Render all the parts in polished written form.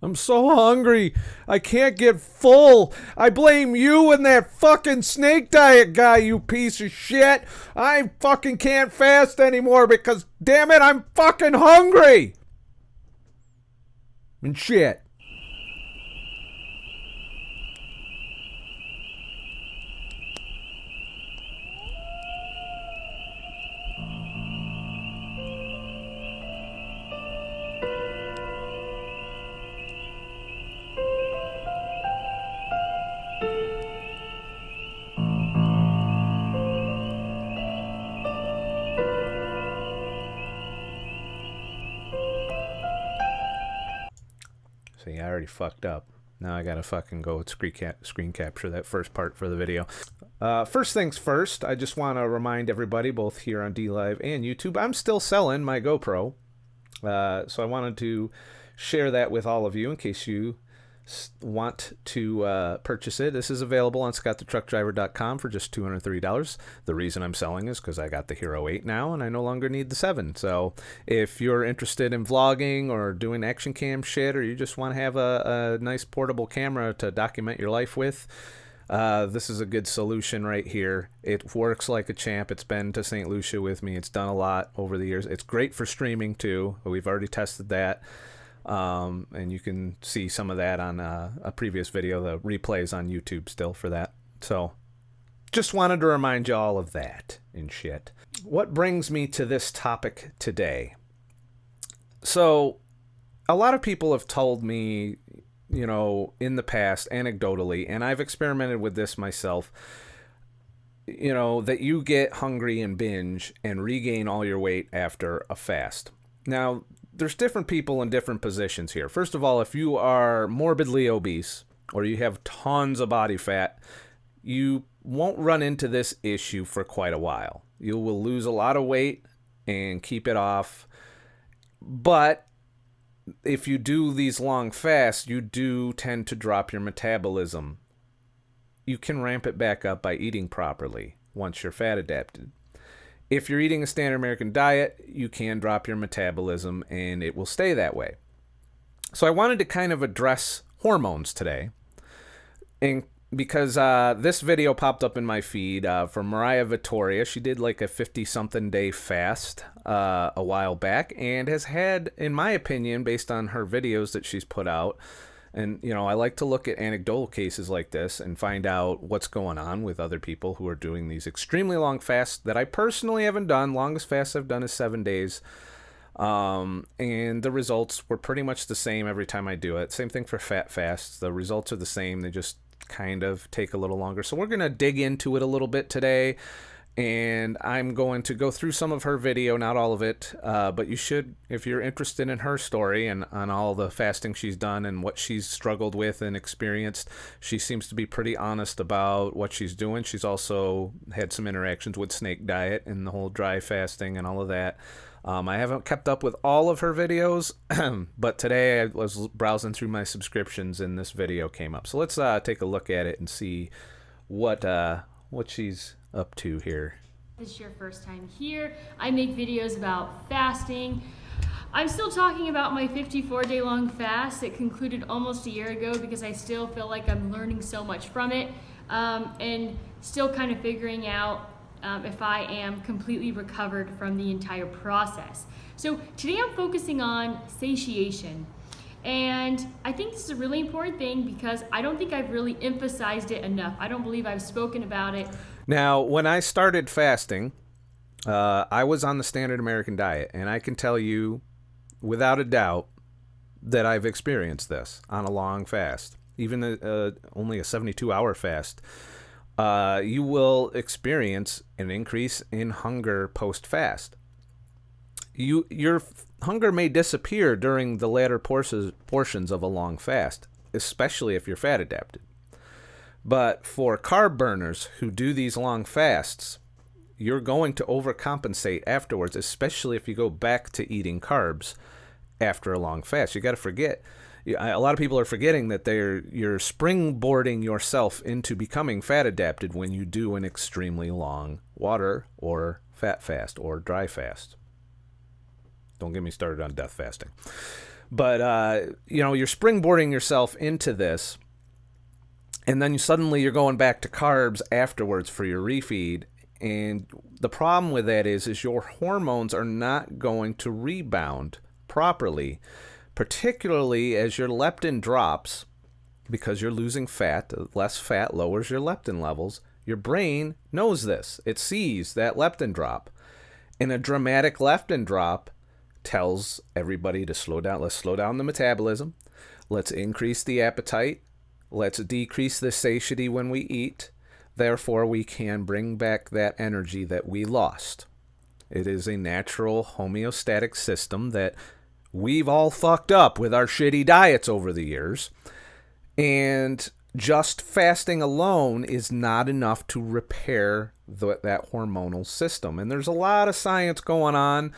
I'm so hungry. I can't get full. I blame you and that fucking snake diet guy, you piece of shit. I fucking can't fast anymore because, damn it, I'm fucking hungry. And shit. See, I already fucked up. Now I gotta fucking go screen capture that first part for the video. First things first, I just want to remind everybody, both here on DLive and YouTube, I'm still selling my GoPro. So I wanted to share that with all of you in case you want to purchase it. This is available on ScottTheTruckDriver.com for just $230. The reason I'm selling is because I got the Hero 8 now and I no longer need the 7. So if you're interested in vlogging or doing action cam shit, or you just want to have a nice portable camera to document your life with, this is a good solution right here. It works like a champ. It's been to St. Lucia with me. It's done a lot over the years. It's great for streaming too. We've already tested that. And you can see some of that on a previous video. The replays on YouTube still for that. So just wanted to remind you all of that and shit. What brings me to this topic today? So a lot of people have told me, you know, in the past, anecdotally, and I've experimented with this myself, you know, that you get hungry and binge and regain all your weight after a fast. Now, there's different people in different positions here. First of all, if you are morbidly obese or you have tons of body fat, you won't run into this issue for quite a while. You will lose a lot of weight and keep it off. But if you do these long fasts, you do tend to drop your metabolism. You can ramp it back up by eating properly once you're fat adapted. If you're eating a standard American diet, you can drop your metabolism and it will stay that way. So I wanted to kind of address hormones today, and because this video popped up in my feed from Mariah Vittoria. She did like a 50-something day fast a while back and has had, in my opinion, based on her videos that she's put out, and, you know, I like to look at anecdotal cases like this and find out what's going on with other people who are doing these extremely long fasts that I personally haven't done. Longest fast I've done is 7 days. And the results were pretty much the same every time I do it. Same thing for fat fasts. The results are the same. They just kind of take a little longer. So we're going to dig into it a little bit today. And I'm going to go through some of her video, not all of it, but you should, if you're interested in her story and on all the fasting she's done and what she's struggled with and experienced. She seems to be pretty honest about what she's doing. She's also had some interactions with snake diet and the whole dry fasting and all of that. I haven't kept up with all of her videos, but today I was browsing through my subscriptions and this video came up. So let's take a look at it and see what she's up to here. This is your first time here. I make videos about fasting. I'm still talking about my 54-day long fast. It concluded almost a year ago because I still feel like I'm learning so much from it, and still kind of figuring out if I am completely recovered from the entire process. So today I'm focusing on satiation. And I think this is a really important thing because I don't think I've really emphasized it enough. I don't believe I've spoken about it. Now, when I started fasting, I was on the standard American diet, and I can tell you without a doubt that I've experienced this on a long fast. Even only a 72-hour fast, you will experience an increase in hunger post-fast. Your hunger may disappear during the latter portions of a long fast, especially if you're fat adapted. But for carb burners who do these long fasts, you're going to overcompensate afterwards, especially if you go back to eating carbs after a long fast. You got to forget. A lot of people are forgetting that you're springboarding yourself into becoming fat adapted when you do an extremely long water or fat fast or dry fast. Don't get me started on death fasting. But, you're springboarding yourself into this, and then suddenly you're going back to carbs afterwards for your refeed. And the problem with that is your hormones are not going to rebound properly, particularly as your leptin drops, because you're losing fat. Less fat lowers your leptin levels. Your brain knows this. It sees that leptin drop. And a dramatic leptin drop tells everybody to slow down. Let's slow down the metabolism. Let's increase the appetite. Let's decrease the satiety when we eat. Therefore, we can bring back that energy that we lost. It is a natural homeostatic system that we've all fucked up with our shitty diets over the years. And just fasting alone is not enough to repair that hormonal system. And there's a lot of science going on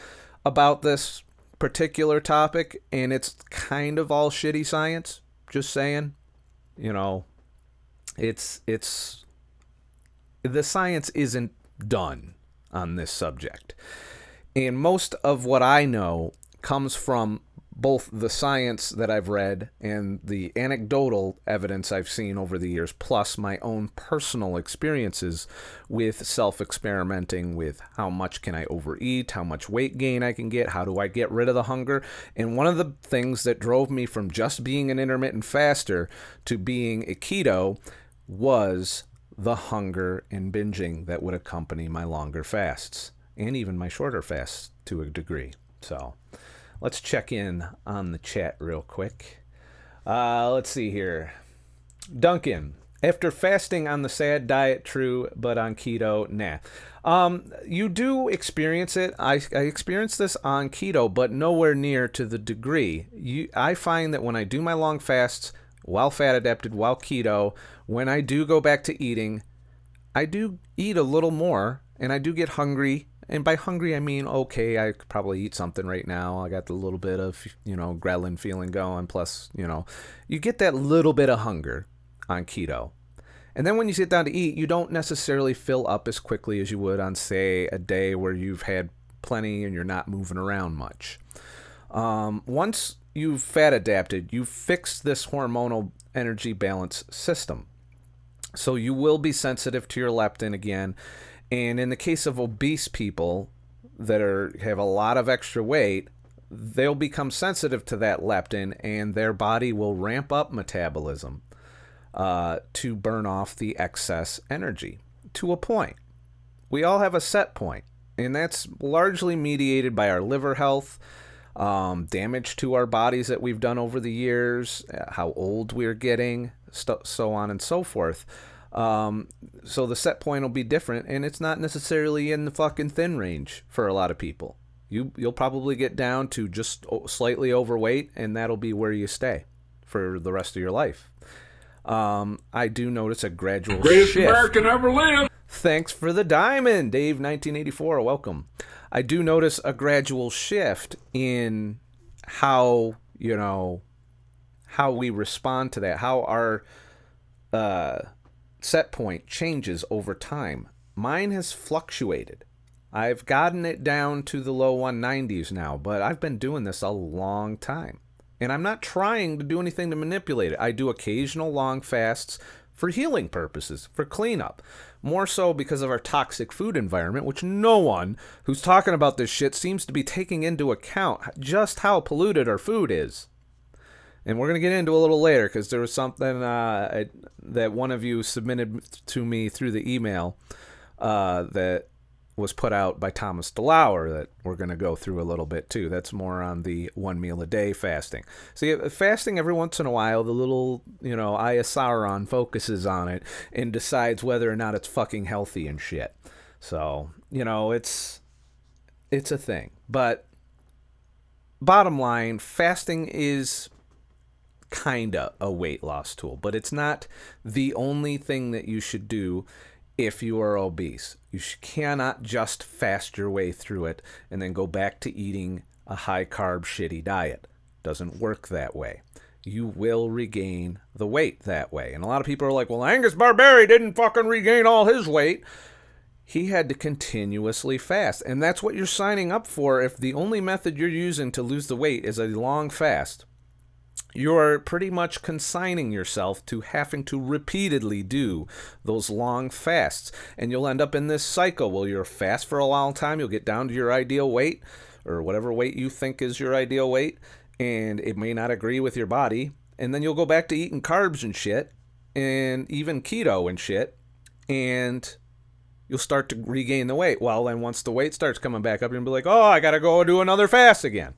about this particular topic, and it's kind of all shitty science, just saying. It's the science isn't done on this subject. And most of what I know comes from both the science that I've read and the anecdotal evidence I've seen over the years, plus my own personal experiences with self-experimenting with how much can I overeat, how much weight gain I can get, how do I get rid of the hunger. And one of the things that drove me from just being an intermittent faster to being a keto was the hunger and binging that would accompany my longer fasts and even my shorter fasts to a degree. So let's check in on the chat real quick. Let's see here. Duncan, after fasting on the SAD diet, true, but on keto, nah. You do experience it. I experienced this on keto, but nowhere near to the degree. I find that when I do my long fasts, while fat adapted, while keto, when I do go back to eating, I do eat a little more, and I do get hungry. And by hungry, I mean, okay, I could probably eat something right now. I got the little bit of, ghrelin feeling going. Plus, you get that little bit of hunger on keto. And then when you sit down to eat, you don't necessarily fill up as quickly as you would on, say, a day where you've had plenty and you're not moving around much. Once you've fat adapted, you've fixed this hormonal energy balance system. So you will be sensitive to your leptin again. And in the case of obese people that have a lot of extra weight, they'll become sensitive to that leptin, and their body will ramp up metabolism to burn off the excess energy to a point. We all have a set point, and that's largely mediated by our liver health, damage to our bodies that we've done over the years, how old we're getting, so on and so forth. So the set point will be different, and it's not necessarily in the fucking thin range for a lot of people. You'll probably get down to just slightly overweight, and that'll be where you stay for the rest of your life. I do notice a gradual Greatest shift. American ever lived. Thanks for the diamond, Dave 1984. Welcome. I do notice a gradual shift in how we respond to that, how our set point changes over time. Mine has fluctuated. I've gotten it down to the low 190s now, but I've been doing this a long time. And I'm not trying to do anything to manipulate it. I do occasional long fasts for healing purposes, for cleanup. More so because of our toxic food environment, which no one who's talking about this shit seems to be taking into account just how polluted our food is. And we're going to get into a little later because there was something that one of you submitted to me through the email that was put out by Thomas DeLauer that we're going to go through a little bit too. That's more on the 1 meal a day fasting. See, fasting every once in a while, the little, Eye of Sauron focuses on it and decides whether or not it's fucking healthy and shit. So, it's a thing. But bottom line, fasting is kinda a weight loss tool, but it's not the only thing that you should do if you are obese. You cannot just fast your way through it and then go back to eating a high carb shitty diet. Doesn't work that way. You will regain the weight that way. And a lot of people are like, well, Angus Barberi didn't fucking regain all his weight. he had to continuously fast. And that's what you're signing up for. If the only method you're using to lose the weight is a long fast, you're pretty much consigning yourself to having to repeatedly do those long fasts. And you'll end up in this cycle where you'll fast for a long time. You'll get down to your ideal weight, or whatever weight you think is your ideal weight, and it may not agree with your body. And then you'll go back to eating carbs and shit, and even keto and shit, and you'll start to regain the weight. Well, then once the weight starts coming back up, you'll be like, oh, I got to go do another fast again.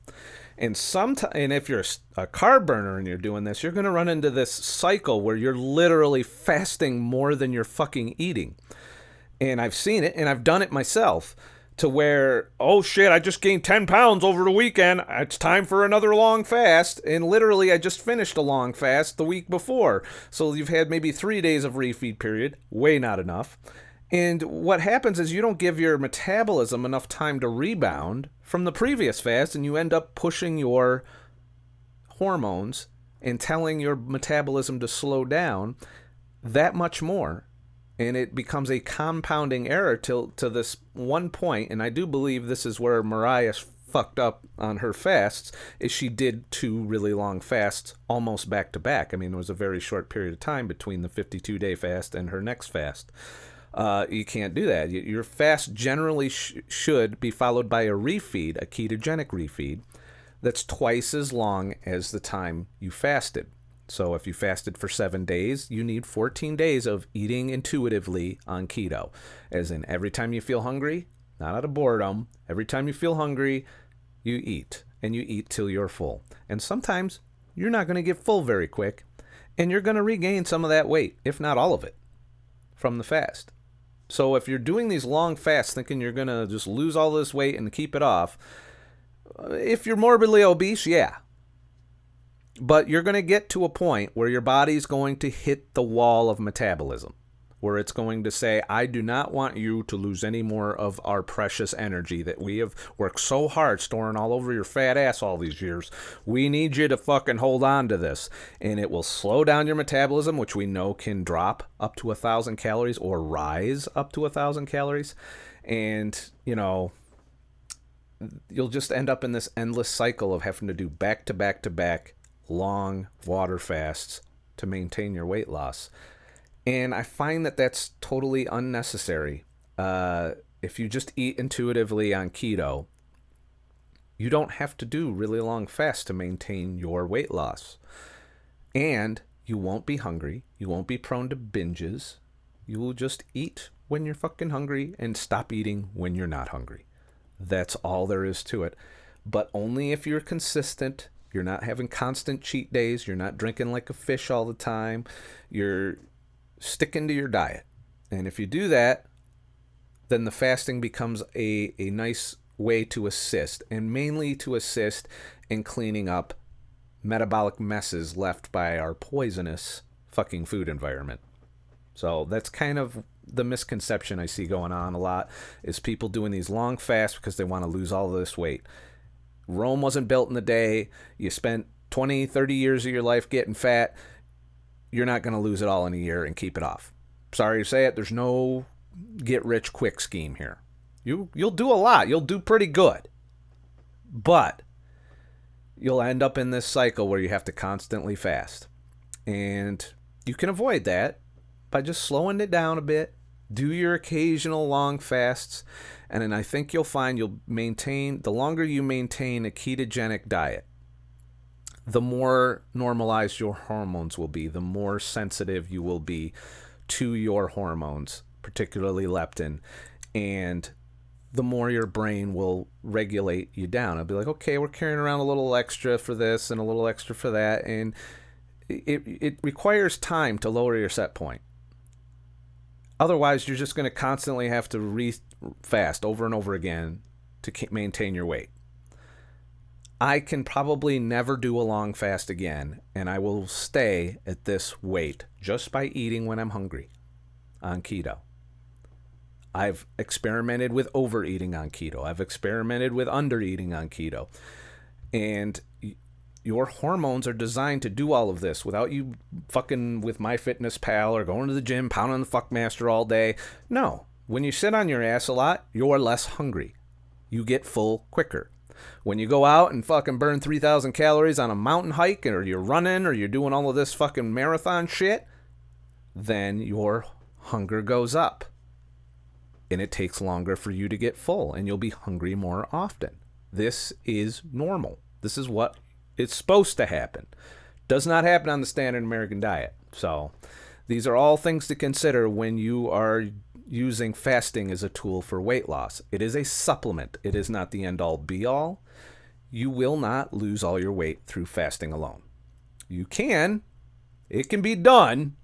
And if you're a carb burner and you're doing this, you're going to run into this cycle where you're literally fasting more than you're fucking eating. And I've seen it, and I've done it myself, to where, oh shit, I just gained 10 pounds over the weekend. It's time for another long fast. And literally, I just finished a long fast the week before. So you've had maybe 3 days of refeed period. Way not enough. And what happens is you don't give your metabolism enough time to rebound from the previous fast, and you end up pushing your hormones and telling your metabolism to slow down that much more. And it becomes a compounding error to this one point, and I do believe this is where Mariah fucked up on her fasts, is she did 2 really long fasts almost back to back. I mean, it was a very short period of time between the 52-day fast and her next fast. You can't do that. Your fast generally should be followed by a refeed, a ketogenic refeed, that's twice as long as the time you fasted. So if you fasted for 7 days, you need 14 days of eating intuitively on keto. As in, every time you feel hungry, not out of boredom, every time you feel hungry, you eat. And you eat till you're full. And sometimes you're not going to get full very quick, and you're going to regain some of that weight, if not all of it, from the fast. So if you're doing these long fasts thinking you're going to just lose all this weight and keep it off, if you're morbidly obese, yeah. But you're going to get to a point where your body's going to hit the wall of metabolism, where it's going to say, I do not want you to lose any more of our precious energy that we have worked so hard storing all over your fat ass all these years. We need you to fucking hold on to this. And it will slow down your metabolism, which we know can drop up to 1,000 calories or rise up to 1,000 calories. And, you'll just end up in this endless cycle of having to do back to back to back long water fasts to maintain your weight loss. And I find that that's totally unnecessary. If you just eat intuitively on keto, you don't have to do really long fasts to maintain your weight loss. And you won't be hungry. You won't be prone to binges. You will just eat when you're fucking hungry and stop eating when you're not hungry. That's all there is to it. But only if you're consistent. You're not having constant cheat days. You're not drinking like a fish all the time. You're sticking to your diet. And if you do that, then the fasting becomes a nice way to assist, and mainly to assist in cleaning up metabolic messes left by our poisonous fucking food environment. So that's kind of the misconception I see going on a lot, is people doing these long fasts because they want to lose all this weight. Rome wasn't built in a day. You spent 20, 30 years of your life getting fat. You're not going to lose it all in a year and keep it off. Sorry to say it, there's no get-rich-quick scheme here. You'll do a lot. You'll do pretty good. But you'll end up in this cycle where you have to constantly fast. And you can avoid that by just slowing it down a bit. Do your occasional long fasts. And then I think you'll find you'll maintain, the longer you maintain a ketogenic diet, the more normalized your hormones will be, the more sensitive you will be to your hormones, particularly leptin, and the more your brain will regulate you down. It'll be like, okay, we're carrying around a little extra for this and a little extra for that, and it requires time to lower your set point. Otherwise, you're just going to constantly have to fast over and over again to maintain your weight. I can probably never do a long fast again, and I will stay at this weight just by eating when I'm hungry on keto. I've experimented with overeating on keto. I've experimented with undereating on keto. And your hormones are designed to do all of this without you fucking with MyFitnessPal or going to the gym, pounding the fuckmaster all day. No, When you sit on your ass a lot, you're less hungry. You get full quicker. When you go out and fucking burn 3,000 calories on a mountain hike, or you're running, or you're doing all of this fucking marathon shit, then your hunger goes up. And it takes longer for you to get full, and you'll be hungry more often. This is normal. This is what is supposed to happen. Does not happen on the standard American diet. So these are all things to consider when you are using fasting as a tool for weight loss. It is a supplement. It is not the end-all be-all. You will not lose all your weight through fasting alone. You can. It can be done.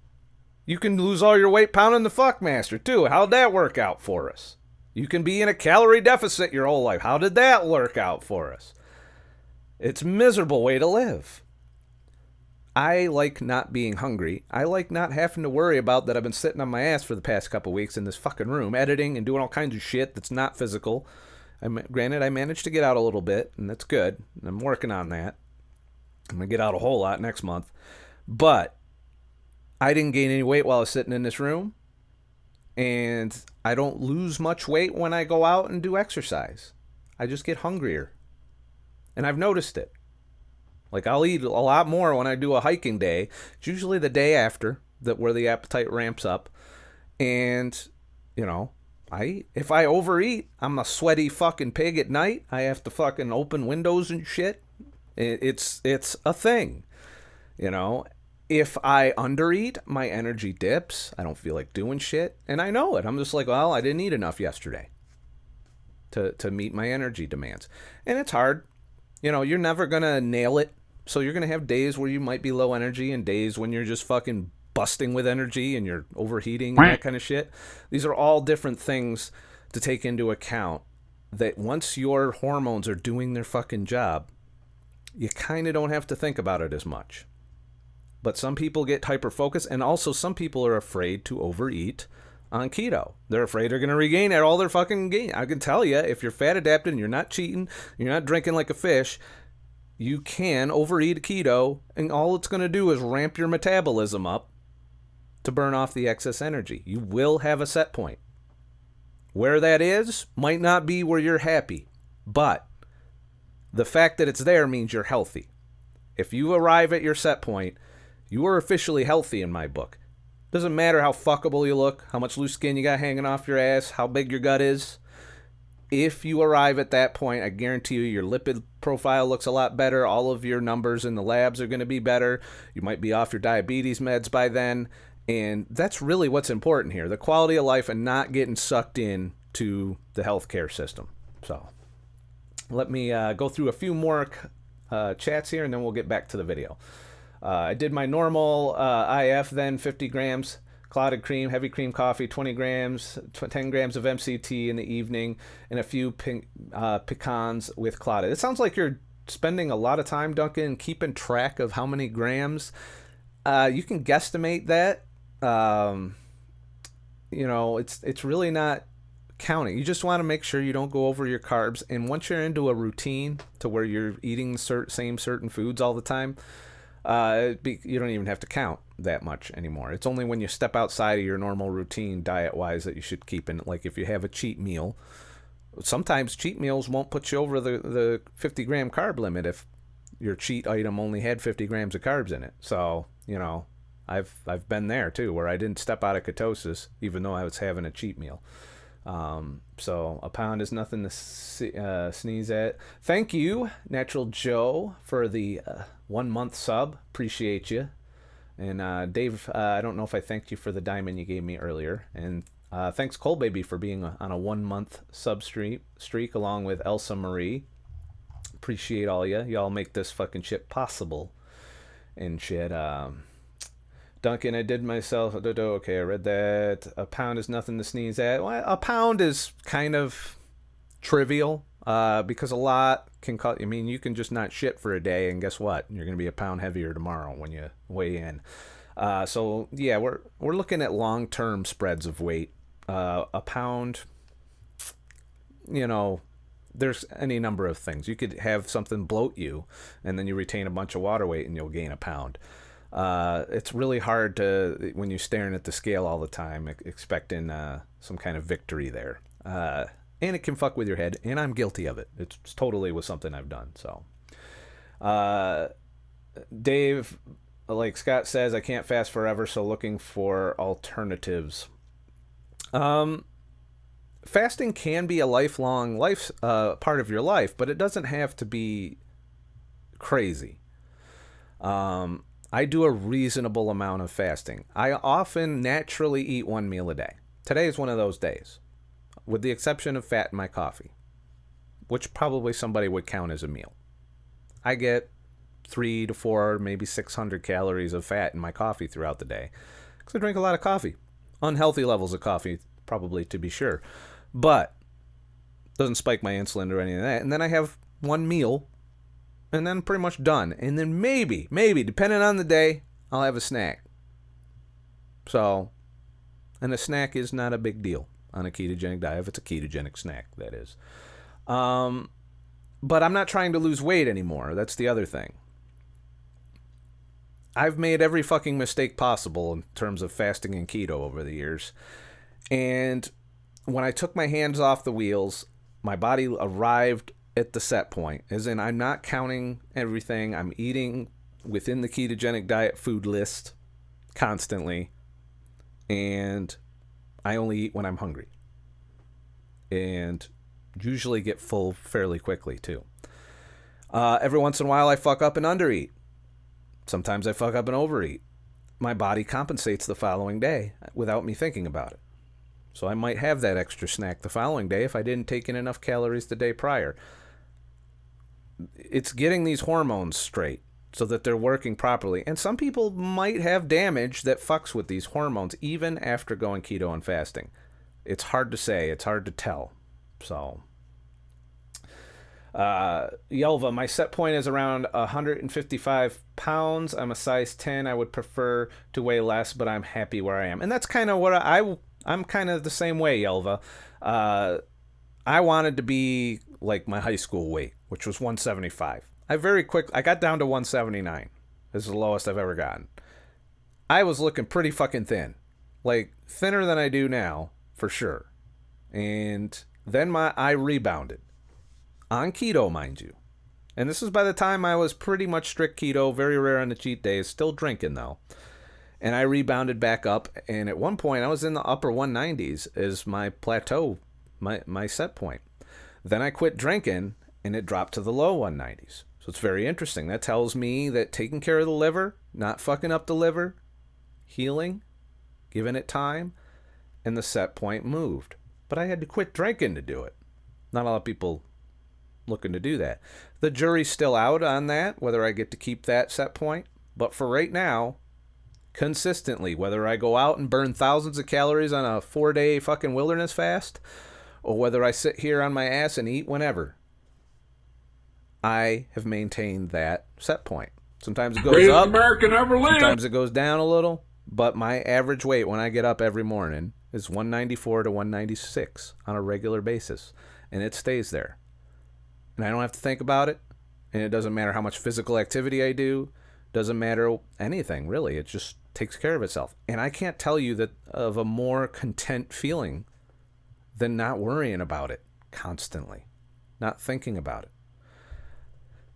You can lose all your weight pounding the fuckmaster too. How'd that work out for us? You can be in a calorie deficit your whole life. How did that work out for us? It's a miserable way to live. I like not being hungry. I like not having to worry about that I've been sitting on my ass for the past couple weeks in this fucking room, editing and doing all kinds of shit that's not physical. Granted, I managed to get out a little bit, and that's good. I'm working on that. I'm going to get out a whole lot next month. But I didn't gain any weight while I was sitting in this room, and I don't lose much weight when I go out and do exercise. I just get hungrier, and I've noticed it. Like, I'll eat a lot more when I do a hiking day. It's usually the day after where the appetite ramps up, and you know, I eat. If I overeat, I'm a sweaty fucking pig at night. I have to fucking open windows and shit. It's a thing, you know. If I undereat, my energy dips. I don't feel like doing shit. And I know it. I'm just like, well, I didn't eat enough yesterday to meet my energy demands. And it's hard. You know, you're never going to nail it. So you're going to have days where you might be low energy and days when you're just fucking busting with energy and you're overheating and that kind of shit. These are all different things to take into account, that once your hormones are doing their fucking job, you kind of don't have to think about it as much. But some people get hyper-focused, and also some people are afraid to overeat on keto. They're afraid they're going to regain all their fucking gain. I can tell you, if you're fat adapted and you're not cheating, you're not drinking like a fish, you can overeat keto, and all it's going to do is ramp your metabolism up to burn off the excess energy. You will have a set point. Where that is might not be where you're happy, but the fact that it's there means you're healthy. If you arrive at your set point, you are officially healthy in my book. Doesn't matter how fuckable you look, how much loose skin you got hanging off your ass, how big your gut is. If you arrive at that point, I guarantee you your lipid profile looks a lot better. All of your numbers in the labs are going to be better. You might be off your diabetes meds by then. And that's really what's important here. The quality of life and not getting sucked in to the healthcare system. So let me go through a few more chats here, and then we'll get back to the video. I did my normal IF then, 50 grams clotted cream, heavy cream coffee, 20 grams, 10 grams of MCT in the evening, and a few pecans with clotted. It sounds like you're spending a lot of time, Duncan, keeping track of how many grams. You can guesstimate that. You know, it's really not counting. You just want to make sure you don't go over your carbs. And once you're into a routine to where you're eating same certain foods all the time, you don't even have to count that much anymore. It's only when you step outside of your normal routine diet-wise that you should keep in. Like if you have a cheat meal, sometimes cheat meals won't put you over the 50-gram carb limit if your cheat item only had 50 grams of carbs in it. So, you know, I've been there too, where I didn't step out of ketosis even though I was having a cheat meal. So a pound is nothing to sneeze at. Thank you, Natural Joe, for the 1 month sub. Appreciate you. And Dave, I don't know if I thanked you for the diamond you gave me earlier. And thanks, Cole Baby, for being on a 1 month sub streak along with Elsa Marie. Appreciate all ya. Y'all make this fucking shit possible and shit. Duncan, I did myself. Okay, I read that. A pound is nothing to sneeze at. Well, a pound is kind of trivial because a lot can cause. I mean, you can just not shit for a day, and guess what? You're going to be a pound heavier tomorrow when you weigh in. So yeah, we're looking at long-term spreads of weight. A pound, you know, there's any number of things. You could have something bloat you, and then you retain a bunch of water weight, and you'll gain a pound. It's really hard to, when you're staring at the scale all the time, expecting some kind of victory there. And it can fuck with your head, and I'm guilty of it. It's totally was something I've done. So, Dave, like Scott says, I can't fast forever, so looking for alternatives. Fasting can be a lifelong part of your life, but it doesn't have to be crazy. I do a reasonable amount of fasting. I often naturally eat one meal a day. Today is one of those days, with the exception of fat in my coffee, which probably somebody would count as a meal. I get 3 to 4, maybe 600 calories of fat in my coffee throughout the day, because I drink a lot of coffee. Unhealthy levels of coffee, probably, to be sure. But doesn't spike my insulin or any of that. And then I have one meal, and then pretty much done. And then maybe, depending on the day, I'll have a snack. So, and a snack is not a big deal on a ketogenic diet, if it's a ketogenic snack, that is. But I'm not trying to lose weight anymore. That's the other thing. I've made every fucking mistake possible in terms of fasting and keto over the years. And when I took my hands off the wheels, my body arrived at the set point, as in I'm not counting everything. I'm eating within the ketogenic diet food list constantly, and I only eat when I'm hungry, and usually get full fairly quickly too. Every once in a while I fuck up and undereat. Sometimes I fuck up and overeat. My body compensates the following day without me thinking about it. So I might have that extra snack the following day if I didn't take in enough calories the day prior. It's getting these hormones straight so that they're working properly. And some people might have damage that fucks with these hormones even after going keto and fasting. It's hard to say. It's hard to tell. So, Yelva, my set point is around 155 pounds. I'm a size 10. I would prefer to weigh less, but I'm happy where I am. And that's kind of what I'm kind of the same way, Yelva. I wanted to be like my high school weight, which was 175. I got down to 179. This is the lowest I've ever gotten. I was looking pretty fucking thin. Like, thinner than I do now, for sure. And then I rebounded. On keto, mind you. And this was by the time I was pretty much strict keto, very rare on the cheat days, still drinking though. And I rebounded back up, and at one point I was in the upper 190s as my plateau, my set point. Then I quit drinking, and it dropped to the low 190s. So it's very interesting. That tells me that taking care of the liver, not fucking up the liver, healing, giving it time, and the set point moved. But I had to quit drinking to do it. Not a lot of people looking to do that. The jury's still out on that, whether I get to keep that set point. But for right now, consistently, whether I go out and burn thousands of calories on a 4-day fucking wilderness fast, or whether I sit here on my ass and eat whenever, I have maintained that set point. Sometimes it goes up, sometimes it goes down a little, but my average weight when I get up every morning is 194 to 196 on a regular basis, and it stays there. And I don't have to think about it, and it doesn't matter how much physical activity I do, doesn't matter anything, really. It just takes care of itself. And I can't tell you that of a more content feeling than not worrying about it constantly, not thinking about it.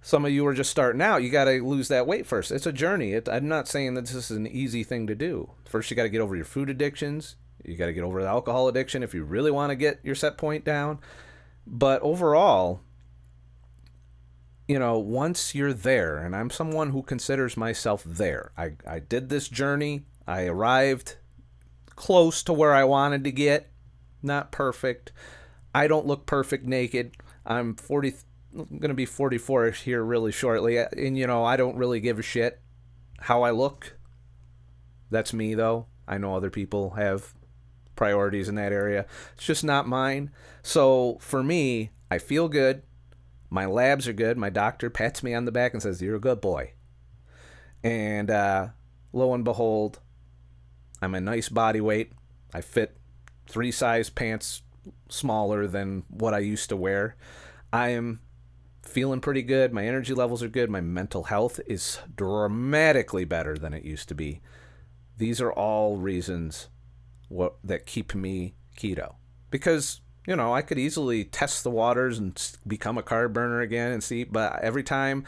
Some of you are just starting out. You got to lose that weight first. It's a journey. I'm not saying that this is an easy thing to do. First, you got to get over your food addictions. You got to get over the alcohol addiction if you really want to get your set point down. But overall, you know, once you're there, and I'm someone who considers myself there. I did this journey. I arrived close to where I wanted to get. Not perfect. I don't look perfect naked. I'm going to be 44 here really shortly. And, you know, I don't really give a shit how I look. That's me, though. I know other people have priorities in that area. It's just not mine. So for me, I feel good. My labs are good. My doctor pats me on the back and says, "You're a good boy." And lo and behold, I'm a nice body weight. I fit 3 size pants smaller than what I used to wear. I am feeling pretty good. My energy levels are good. My mental health is dramatically better than it used to be. These are all reasons that keep me keto. Because, you know, I could easily test the waters and become a carb burner again and see, but every time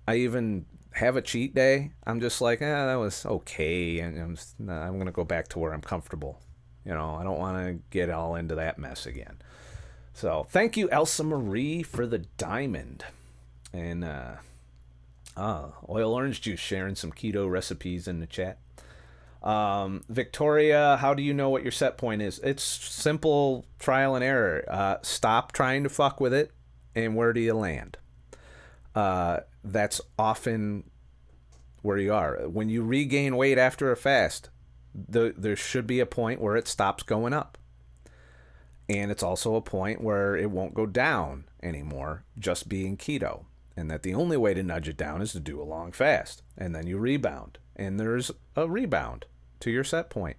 I even have a cheat day, I'm just like, that was okay, and I'm going to go back to where I'm comfortable. You know, I don't want to get all into that mess again. So thank you, Elsa Marie, for the diamond. And oil orange juice, sharing some keto recipes in the chat. Victoria, how do you know what your set point is? It's simple trial and error. Stop trying to fuck with it, and where do you land? That's often where you are. When you regain weight after a fast, there should be a point where it stops going up. And it's also a point where it won't go down anymore, just being keto. And that the only way to nudge it down is to do a long fast. And then you rebound. And there's a rebound to your set point.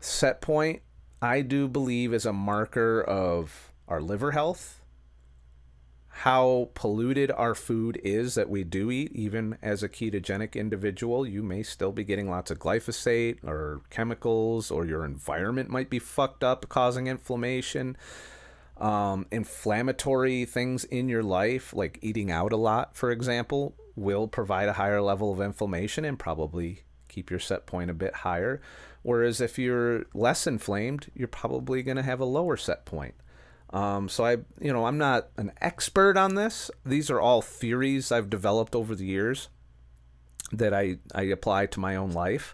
Set point, I do believe, is a marker of our liver health, how polluted our food is that we do eat. Even as a ketogenic individual, you may still be getting lots of glyphosate or chemicals, or your environment might be fucked up, causing inflammation. Inflammatory things in your life, like eating out a lot, for example, will provide a higher level of inflammation and probably keep your set point a bit higher. Whereas if you're less inflamed, you're probably going to have a lower set point. So I'm not an expert on this. These are all theories I've developed over the years that I apply to my own life.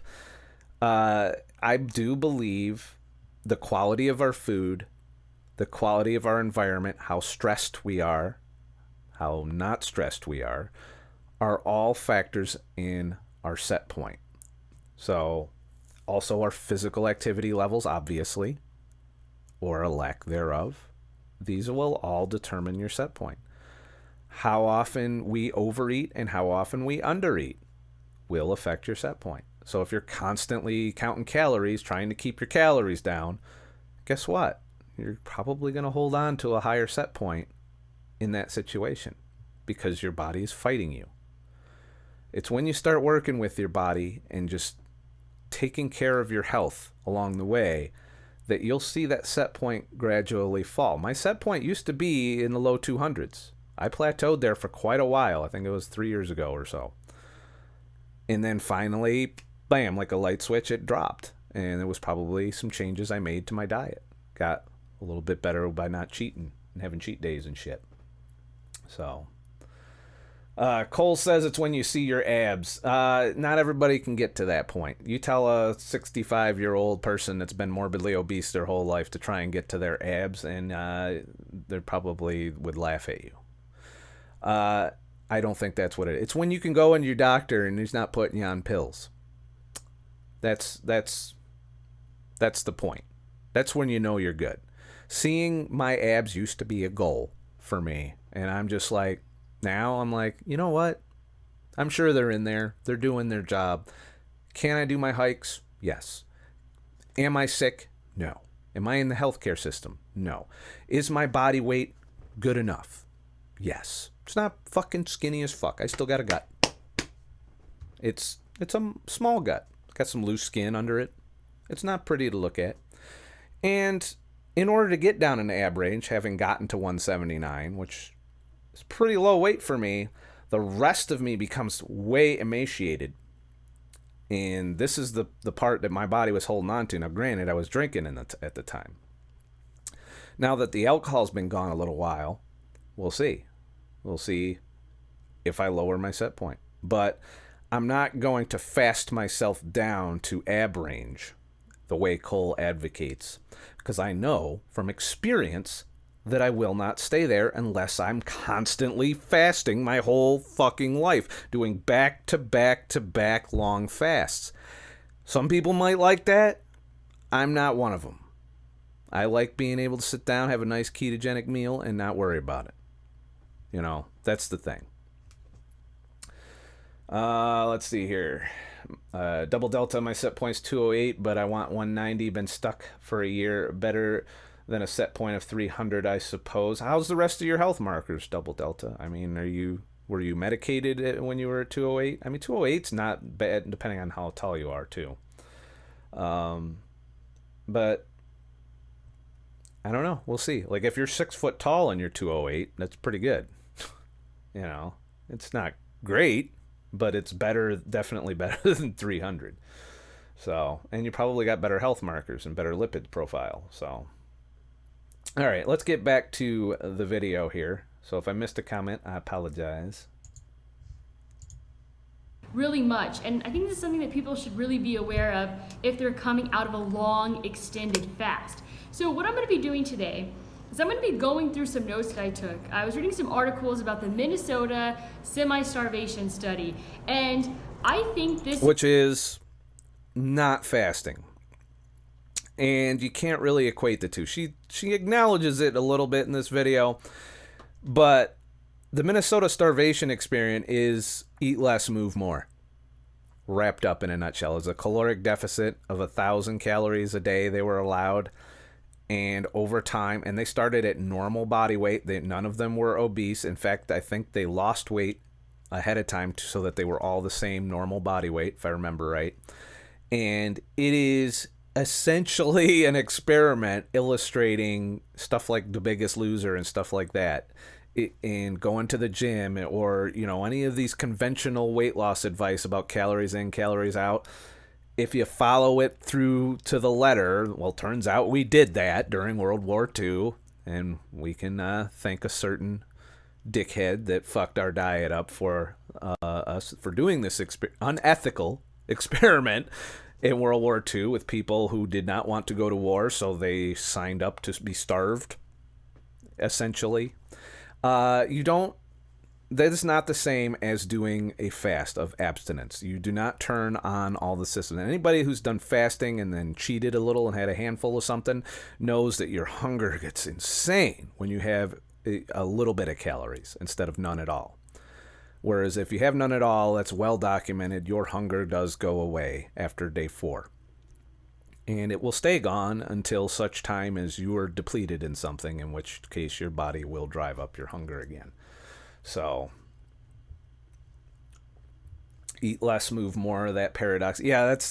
I do believe the quality of our food, the quality of our environment, how stressed we are, how not stressed we are all factors in our set point. So also our physical activity levels, obviously, or a lack thereof. These will all determine your set point. How often we overeat and how often we undereat will affect your set point. So if you're constantly counting calories, trying to keep your calories down, guess what? You're probably going to hold on to a higher set point in that situation because your body is fighting you. It's when you start working with your body and just taking care of your health along the way that you'll see that set point gradually fall. My set point used to be in the low 200s. I plateaued there for quite a while. I think it was 3 years ago or so. And then finally, bam, like a light switch, it dropped. And it was probably some changes I made to my diet. Got a little bit better by not cheating and having cheat days and shit. So Cole says it's when you see your abs. Not everybody can get to that point. You tell a 65-year-old person that's been morbidly obese their whole life to try and get to their abs, and they probably would laugh at you. I don't think that's what it is. It's when you can go into your doctor and he's not putting you on pills. That's the point. That's when you know you're good. Seeing my abs used to be a goal for me, and I'm just like, now I'm like, you know what? I'm sure they're in there. They're doing their job. Can I do my hikes? Yes. Am I sick? No. Am I in the healthcare system? No. Is my body weight good enough? Yes. It's not fucking skinny as fuck. I still got a gut. It's a small gut. Got some loose skin under it. It's not pretty to look at. And in order to get down in the ab range, having gotten to 179, which is pretty low weight for me, the rest of me becomes way emaciated. And this is the part that my body was holding on to. Now, granted, I was drinking at the time. Now that the alcohol's been gone a little while, we'll see. We'll see if I lower my set point. But I'm not going to fast myself down to ab range the way Cole advocates, because I know from experience that I will not stay there unless I'm constantly fasting my whole fucking life, doing back to back to back long fasts. Some people might like that. I'm not one of them. I like being able to sit down, have a nice ketogenic meal, and not worry about it. You know, that's the thing. Let's see here. Double delta, my set point's 208, but I want 190. Been stuck for a year. Better than a set point of 300, I suppose. How's the rest of your health markers, Double Delta? I mean, were you medicated when you were at 208? I mean, 208's not bad depending on how tall you are too. But I don't know. We'll see. Like if you're 6 foot tall and you're 208, that's pretty good. You know, it's not great, but it's better, definitely better than 300. So, and you probably got better health markers and better lipid profile. So, all right, let's get back to the video here. So if I missed a comment, I apologize. Really much. And I think this is something that people should really be aware of if they're coming out of a long extended fast. So what I'm going to be doing today is I'm going to be going through some notes that I took. I was reading some articles about the Minnesota semi-starvation study, and I think this... Which is not fasting. And you can't really equate the two. She acknowledges it a little bit in this video, but the Minnesota starvation experiment is eat less, move more. Wrapped up in a nutshell. It's a caloric deficit of 1,000 calories a day they were allowed. And over time, and they started at normal body weight. None of them were obese. In fact, I think they lost weight ahead of time so that they were all the same normal body weight, if I remember right. And it is essentially an experiment illustrating stuff like The Biggest Loser and stuff like that. And going to the gym or, you know, any of these conventional weight loss advice about calories in, calories out. If you follow it through to the letter, well, turns out we did that during World War II, and we can thank a certain dickhead that fucked our diet up for us for doing this unethical experiment in World War II with people who did not want to go to war, so they signed up to be starved, essentially. That is not the same as doing a fast of abstinence. You do not turn on all the systems. Anybody who's done fasting and then cheated a little and had a handful of something knows that your hunger gets insane when you have a little bit of calories instead of none at all. Whereas if you have none at all, that's well documented, your hunger does go away after day 4. And it will stay gone until such time as you are depleted in something, in which case your body will drive up your hunger again. So, eat less, move more, that paradox. Yeah, that's,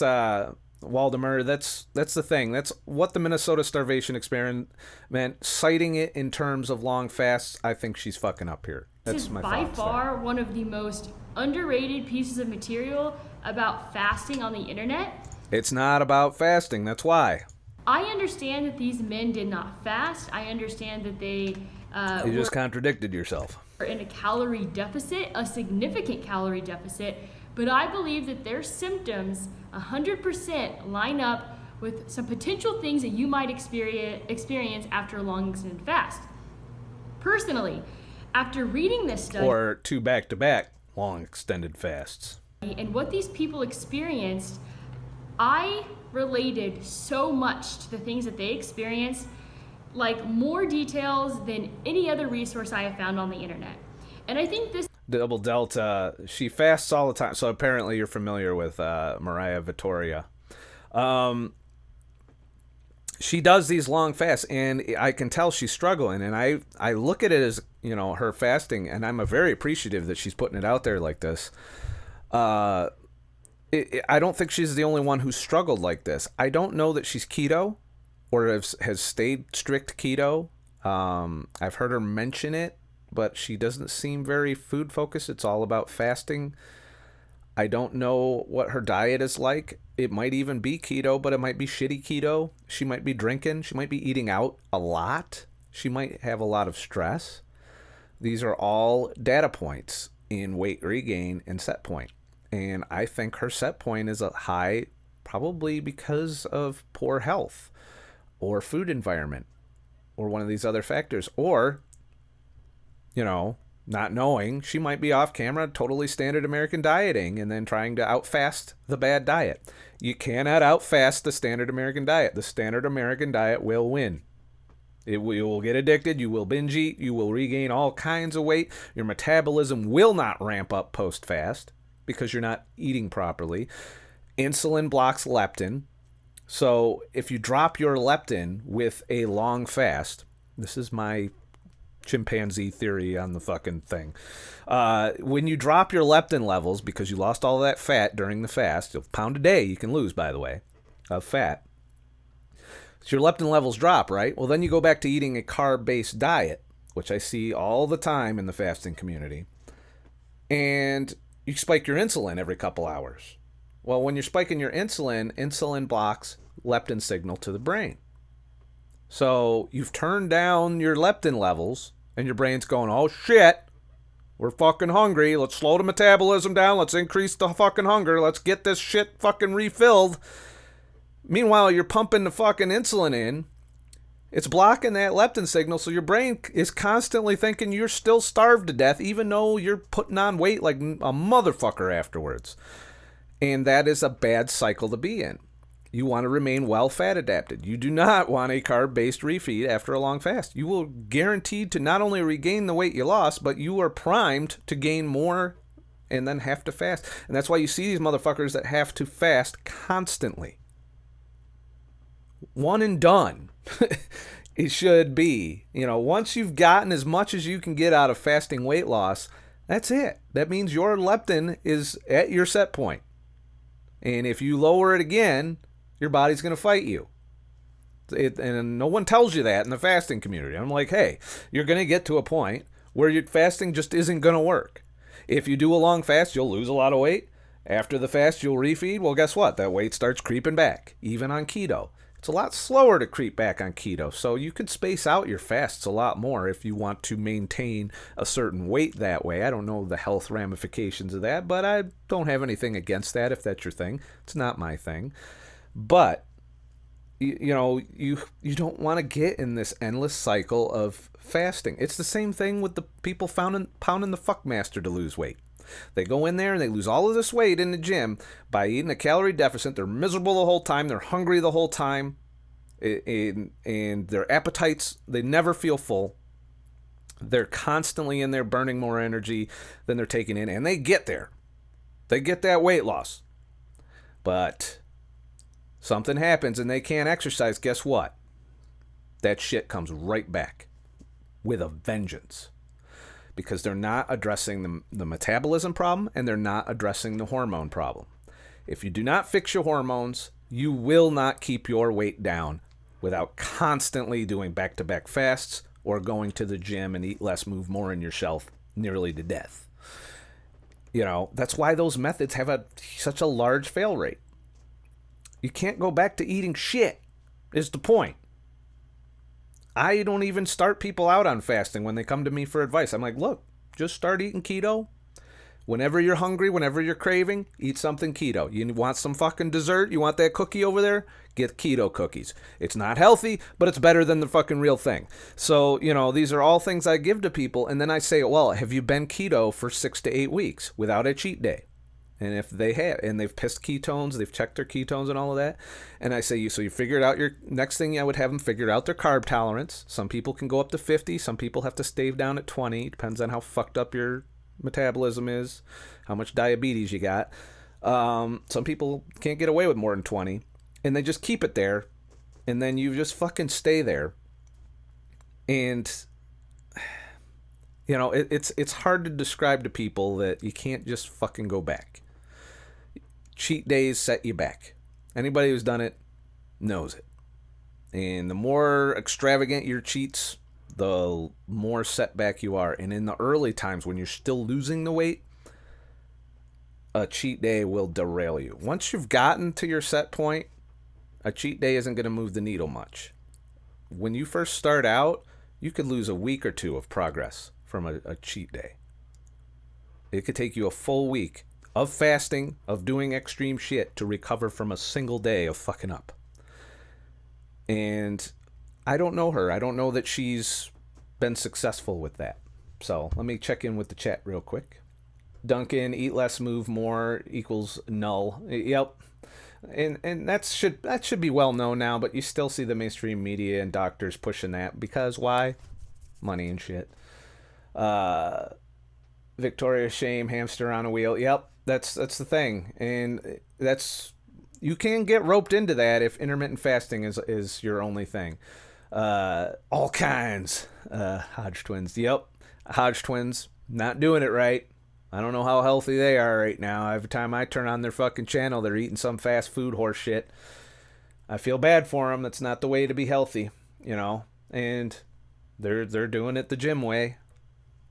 Waldemar, that's the thing. That's what the Minnesota starvation experiment meant. Citing it in terms of long fasts, I think she's fucking up here. That's this is my by thoughts far there. one of the most underrated pieces of material about fasting on the internet. It's not about fasting, that's why. I understand that these men did not fast. I understand that they You just contradicted yourself. were in a calorie deficit, a significant calorie deficit, but I believe that their symptoms 100% line up with some potential things that you might experience after a long extended fast. Personally, after reading this study Or 2 back-to-back long extended fasts. and what these people experienced, I related so much to the things that they experienced, like more details than any other resource I have found on the internet. And I think this Double Delta, she fasts all the time. So apparently you're familiar with Mariah Vittoria. She does these long fasts, and I can tell she's struggling. And I look at it as, you know, her fasting, and I'm very appreciative that she's putting it out there like this. I don't think she's the only one who's struggled like this. I don't know that she's keto or has stayed strict keto. I've heard her mention it, but she doesn't seem very food focused. It's all about fasting. I don't know what her diet is like. It might even be keto, but it might be shitty keto. She might be drinking. She might be eating out a lot. She might have a lot of stress. These are all data points in weight regain and set point. And I think her set point is a high, probably because of poor health or food environment or one of these other factors. Or, you know, not knowing, she might be off camera, totally standard American dieting and then trying to outfast the bad diet. You cannot outfast the standard American diet. The standard American diet will win. You will get addicted. You will binge eat. You will regain all kinds of weight. Your metabolism will not ramp up post-fast because you're not eating properly. Insulin blocks leptin. So if you drop your leptin with a long fast, this is my chimpanzee theory on the fucking thing. When you drop your leptin levels because you lost all that fat during the fast, a pound a day you can lose, by the way, of fat. So your leptin levels drop, right? Well, then you go back to eating a carb-based diet, which I see all the time in the fasting community, and you spike your insulin every couple hours. Well, when you're spiking your insulin, insulin blocks leptin signal to the brain. So you've turned down your leptin levels, and your brain's going, oh shit, we're fucking hungry. Let's slow the metabolism down. Let's increase the fucking hunger. Let's get this shit fucking refilled. Meanwhile, you're pumping the fucking insulin in. It's blocking that leptin signal, so your brain is constantly thinking you're still starved to death, even though you're putting on weight like a motherfucker afterwards. And that is a bad cycle to be in. You want to remain well fat adapted. You do not want a carb-based refeed after a long fast. You will guaranteed to not only regain the weight you lost, but you are primed to gain more and then have to fast. And that's why you see these motherfuckers that have to fast constantly. One and done. It should be. Once you've gotten as much as you can get out of fasting weight loss, that's it. That means your leptin is at your set point. And if you lower it again, your body's going to fight you. And no one tells you that in the fasting community. I'm like, hey, you're going to get to a point where your fasting just isn't going to work. If you do a long fast, you'll lose a lot of weight. After the fast, you'll refeed. Well, guess what? That weight starts creeping back, even on keto. It's a lot slower to creep back on keto, so you can space out your fasts a lot more if you want to maintain a certain weight that way. I don't know the health ramifications of that, but I don't have anything against that if that's your thing. It's not my thing. But you don't want to get in this endless cycle of fasting. It's the same thing with the people pounding the fuckmaster to lose weight. They go in there and they lose all of this weight in the gym by eating a calorie deficit. They're miserable the whole time. They're hungry the whole time. And their appetites, they never feel full. They're constantly in there burning more energy than they're taking in. And they get there. They get that weight loss. But something happens and they can't exercise. Guess what? That shit comes right back with a vengeance. Because they're not addressing the metabolism problem and they're not addressing the hormone problem. If you do not fix your hormones, you will not keep your weight down without constantly doing back-to-back fasts or going to the gym and eat less, move more in your shelf nearly to death. That's why those methods have such a large fail rate. You can't go back to eating shit, is the point. I don't even start people out on fasting when they come to me for advice. I'm like, look, just start eating keto. Whenever you're hungry, whenever you're craving, eat something keto. You want some fucking dessert? You want that cookie over there? Get keto cookies. It's not healthy, but it's better than the fucking real thing. So, these are all things I give to people. And then I say, well, have you been keto for 6 to 8 weeks without a cheat day? And if they have, and they've pissed ketones, they've checked their ketones and all of that. And I say, so you figured out your next thing. I would have them figure out their carb tolerance. Some people can go up to 50. Some people have to stave down at 20. Depends on how fucked up your metabolism is, how much diabetes you got. Some people can't get away with more than 20. And they just keep it there. And then you just fucking stay there. And it's hard to describe to people that you can't just fucking go back. Cheat days set you back. Anybody who's done it knows it. And the more extravagant your cheats, the more setback you are. And in the early times when you're still losing the weight, a cheat day will derail you. Once you've gotten to your set point, a cheat day isn't going to move the needle much. When you first start out, you could lose a week or two of progress from a cheat day. It could take you a full week of fasting, of doing extreme shit to recover from a single day of fucking up. And I don't know her. I don't know that she's been successful with that. So let me check in with the chat real quick. Duncan, eat less, move more equals null. Yep. And that should be well known now, but you still see the mainstream media and doctors pushing that because why? Money and shit. Victoria Shame, hamster on a wheel. Yep, that's the thing, and that's you can get roped into that if intermittent fasting is your only thing. All kinds. Hodge twins. Yep. Hodge twins. Not doing it right. I don't know how healthy they are right now. Every time I turn on their fucking channel, they're eating some fast food horse shit. I feel bad for them. That's not the way to be healthy, you know. And they're doing it the gym way.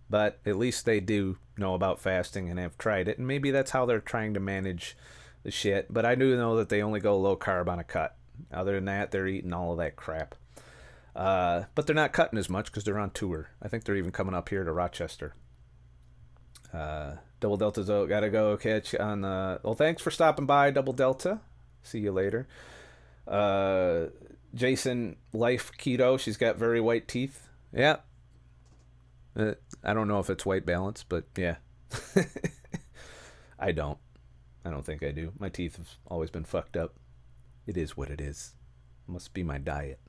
But at least they do know about fasting and have tried it. And maybe that's how they're trying to manage the shit. But I do know that they only go low carb on a cut. Other than that, they're eating all of that crap. But they're not cutting as much because they're on tour. I think they're even coming up here to Rochester. Double Delta's gotta go catch on the... Well, thanks for stopping by, Double Delta. See you later. Jason, Life Keto. She's got very white teeth. Yeah. I don't know if it's white balance, but yeah. I don't think I do. My teeth have always been fucked up. It is what it is. Must be my diet.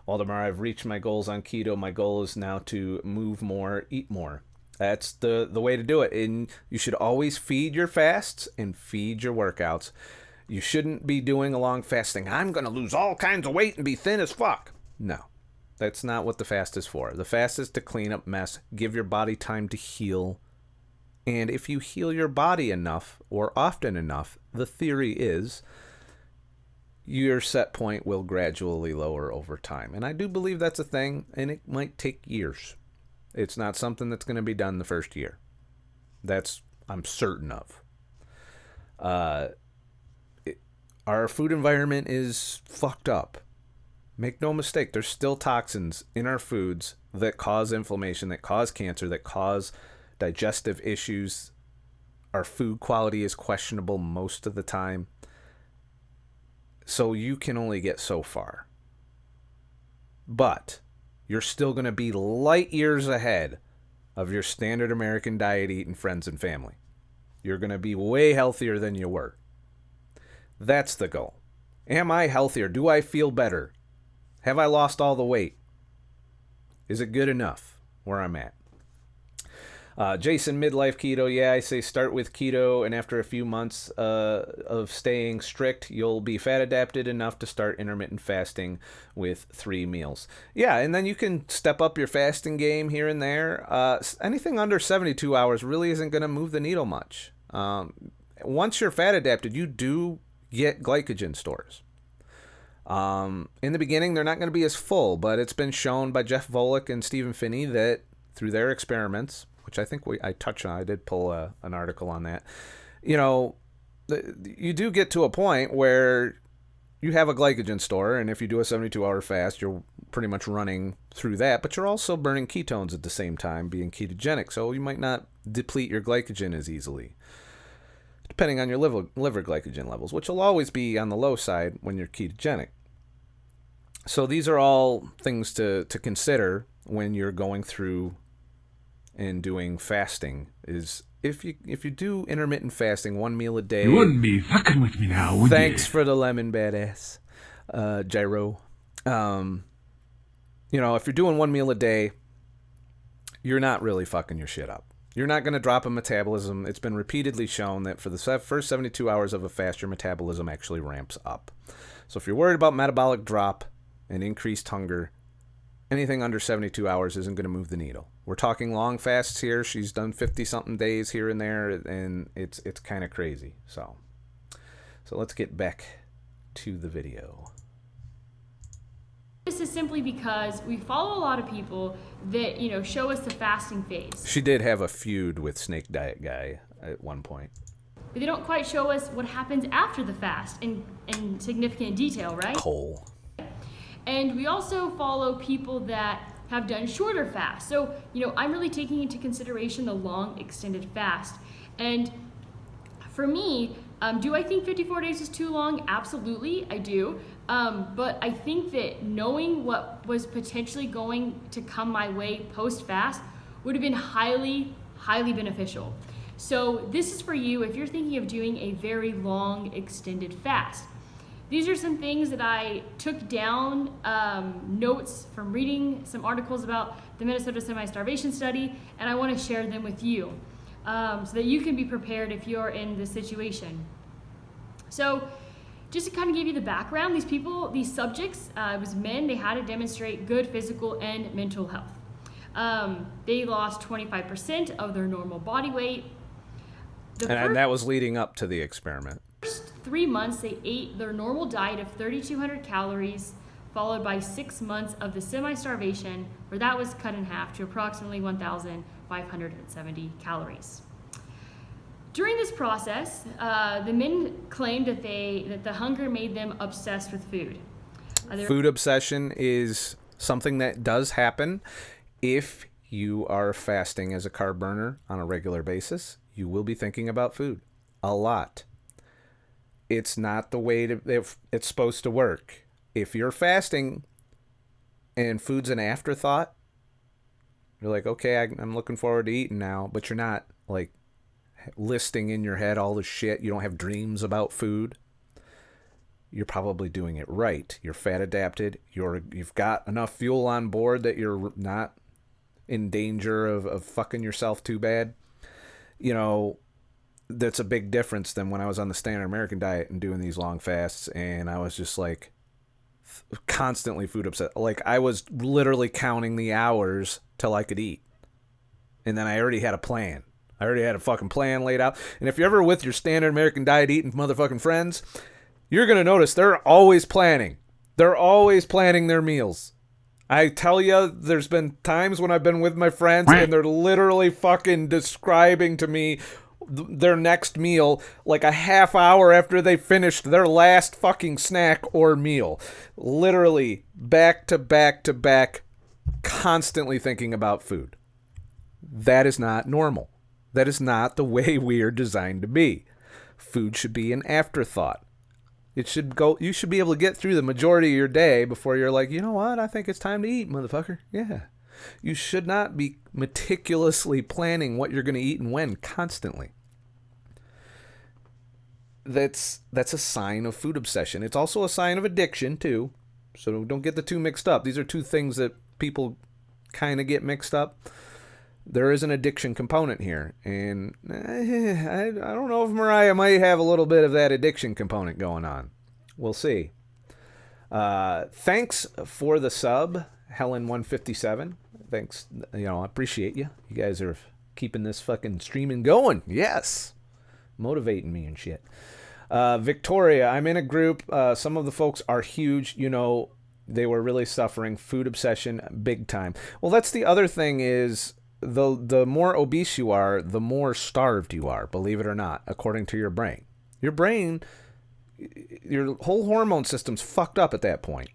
Waldemar, I've reached my goals on keto. My goal is now to move more, eat more. That's the way to do it. And you should always feed your fasts and feed your workouts. You shouldn't be doing a long fasting. I'm going to lose all kinds of weight and be thin as fuck. No, that's not what the fast is for. The fast is to clean up mess, give your body time to heal. And if you heal your body enough or often enough, the theory is your set point will gradually lower over time. And I do believe that's a thing, and it might take years. It's not something that's going to be done the first year. That's I'm certain of. Our food environment is fucked up. Make no mistake, there's still toxins in our foods that cause inflammation, that cause cancer, that cause digestive issues. Our food quality is questionable most of the time. So you can only get so far. But you're still going to be light years ahead of your standard American diet eating friends and family. You're going to be way healthier than you were. That's the goal. Am I healthier? Do I feel better? Have I lost all the weight? Is it good enough where I'm at? Jason, midlife keto. Yeah, I say start with keto, and after a few months of staying strict, you'll be fat adapted enough to start intermittent fasting with 3 meals. Yeah, and then you can step up your fasting game here and there. Anything under 72 hours really isn't going to move the needle much. Once you're fat adapted, you do get glycogen stores. In the beginning, they're not going to be as full, but it's been shown by Jeff Volek and Stephen Finney that through their experiments, which I think I touched on. I did pull an article on that. You know, you do get to a point where you have a glycogen store, and if you do a 72-hour fast, you're pretty much running through that, but you're also burning ketones at the same time, being ketogenic, so you might not deplete your glycogen as easily, depending on your liver glycogen levels, which will always be on the low side when you're ketogenic. So these are all things to consider when you're going through and doing fasting. Is if you do intermittent fasting, 1 meal a day. You wouldn't be fucking with me now, would Thanks you? for the lemon, badass. Gyro. You know, if you're doing 1 meal a day, you're not really fucking your shit up. You're not going to drop a metabolism. It's been repeatedly shown that for the first 72 hours of a fast, your metabolism actually ramps up. So if you're worried about metabolic drop and increased hunger, anything under 72 hours isn't going to move the needle. We're talking long fasts here. She's done 50-something days here and there, and it's kind of crazy. So let's get back to the video. This is simply because we follow a lot of people that, you know, show us the fasting phase. She did have a feud with Snake Diet Guy at one point. But they don't quite show us what happens after the fast in significant detail, right? Cole. And we also follow people that have done shorter fasts. So, you know, I'm really taking into consideration the long extended fast. And for me, do I think 54 days is too long? Absolutely, I do. But I think that knowing what was potentially going to come my way post-fast would have been highly, highly beneficial. So this is for you if you're thinking of doing a very long extended fast. These are some things that I took down, notes from reading some articles about the Minnesota Semi-Starvation Study, and I want to share them with you so that you can be prepared if you're in this situation. So just to kind of give you the background, these subjects, it was men, they had to demonstrate good physical and mental health. They lost 25% of their normal body weight. And that was leading up to the experiment. First 3 months, they ate their normal diet of 3,200 calories, followed by 6 months of the semi-starvation, where that was cut in half to approximately 1,570 calories. During this process, the men claimed that the hunger made them obsessed with food. Food obsession is something that does happen if you are fasting as a carb burner on a regular basis. You will be thinking about food a lot. It's not the way it's supposed to work. If you're fasting and food's an afterthought, you're like, okay, I'm looking forward to eating now, but you're not like listing in your head all the shit. You don't have dreams about food. You're probably doing it right. You're fat adapted. You've got enough fuel on board that you're not in danger of fucking yourself too bad. You know, that's a big difference than when I was on the standard American diet and doing these long fasts, and I was just like constantly food obsessed. Like I was literally counting the hours till I could eat. And then I already had a plan. I already had a fucking plan laid out. And if you're ever with your standard American diet eating motherfucking friends, you're going to notice they're always planning. They're always planning their meals. I tell you, there's been times when I've been with my friends and they're literally fucking describing to me their next meal like a half hour after they finished their last fucking snack or meal. Literally back to back to back, constantly thinking about food. That is not normal. That is not the way we are designed to be. Food should be an afterthought. It should go. You should be able to get through the majority of your day before you're like, you know what? I think it's time to eat, motherfucker. Yeah. You should not be meticulously planning what you're going to eat and when constantly. That's a sign of food obsession. It's also a sign of addiction too. So don't get the two mixed up. These are two things that people kind of get mixed up. There is an addiction component here, and I don't know if Mariah might have a little bit of that addiction component going on. We'll see. Thanks for the sub, Helen157. Thanks. I appreciate you. You guys are keeping this fucking streaming going. Yes. Motivating me and shit. Victoria, I'm in a group. Some of the folks are huge. They were really suffering food obsession big time. Well, that's the other thing is, the more obese you are, the more starved you are, believe it or not, according to your brain. Your brain, your whole hormone system's fucked up at that point.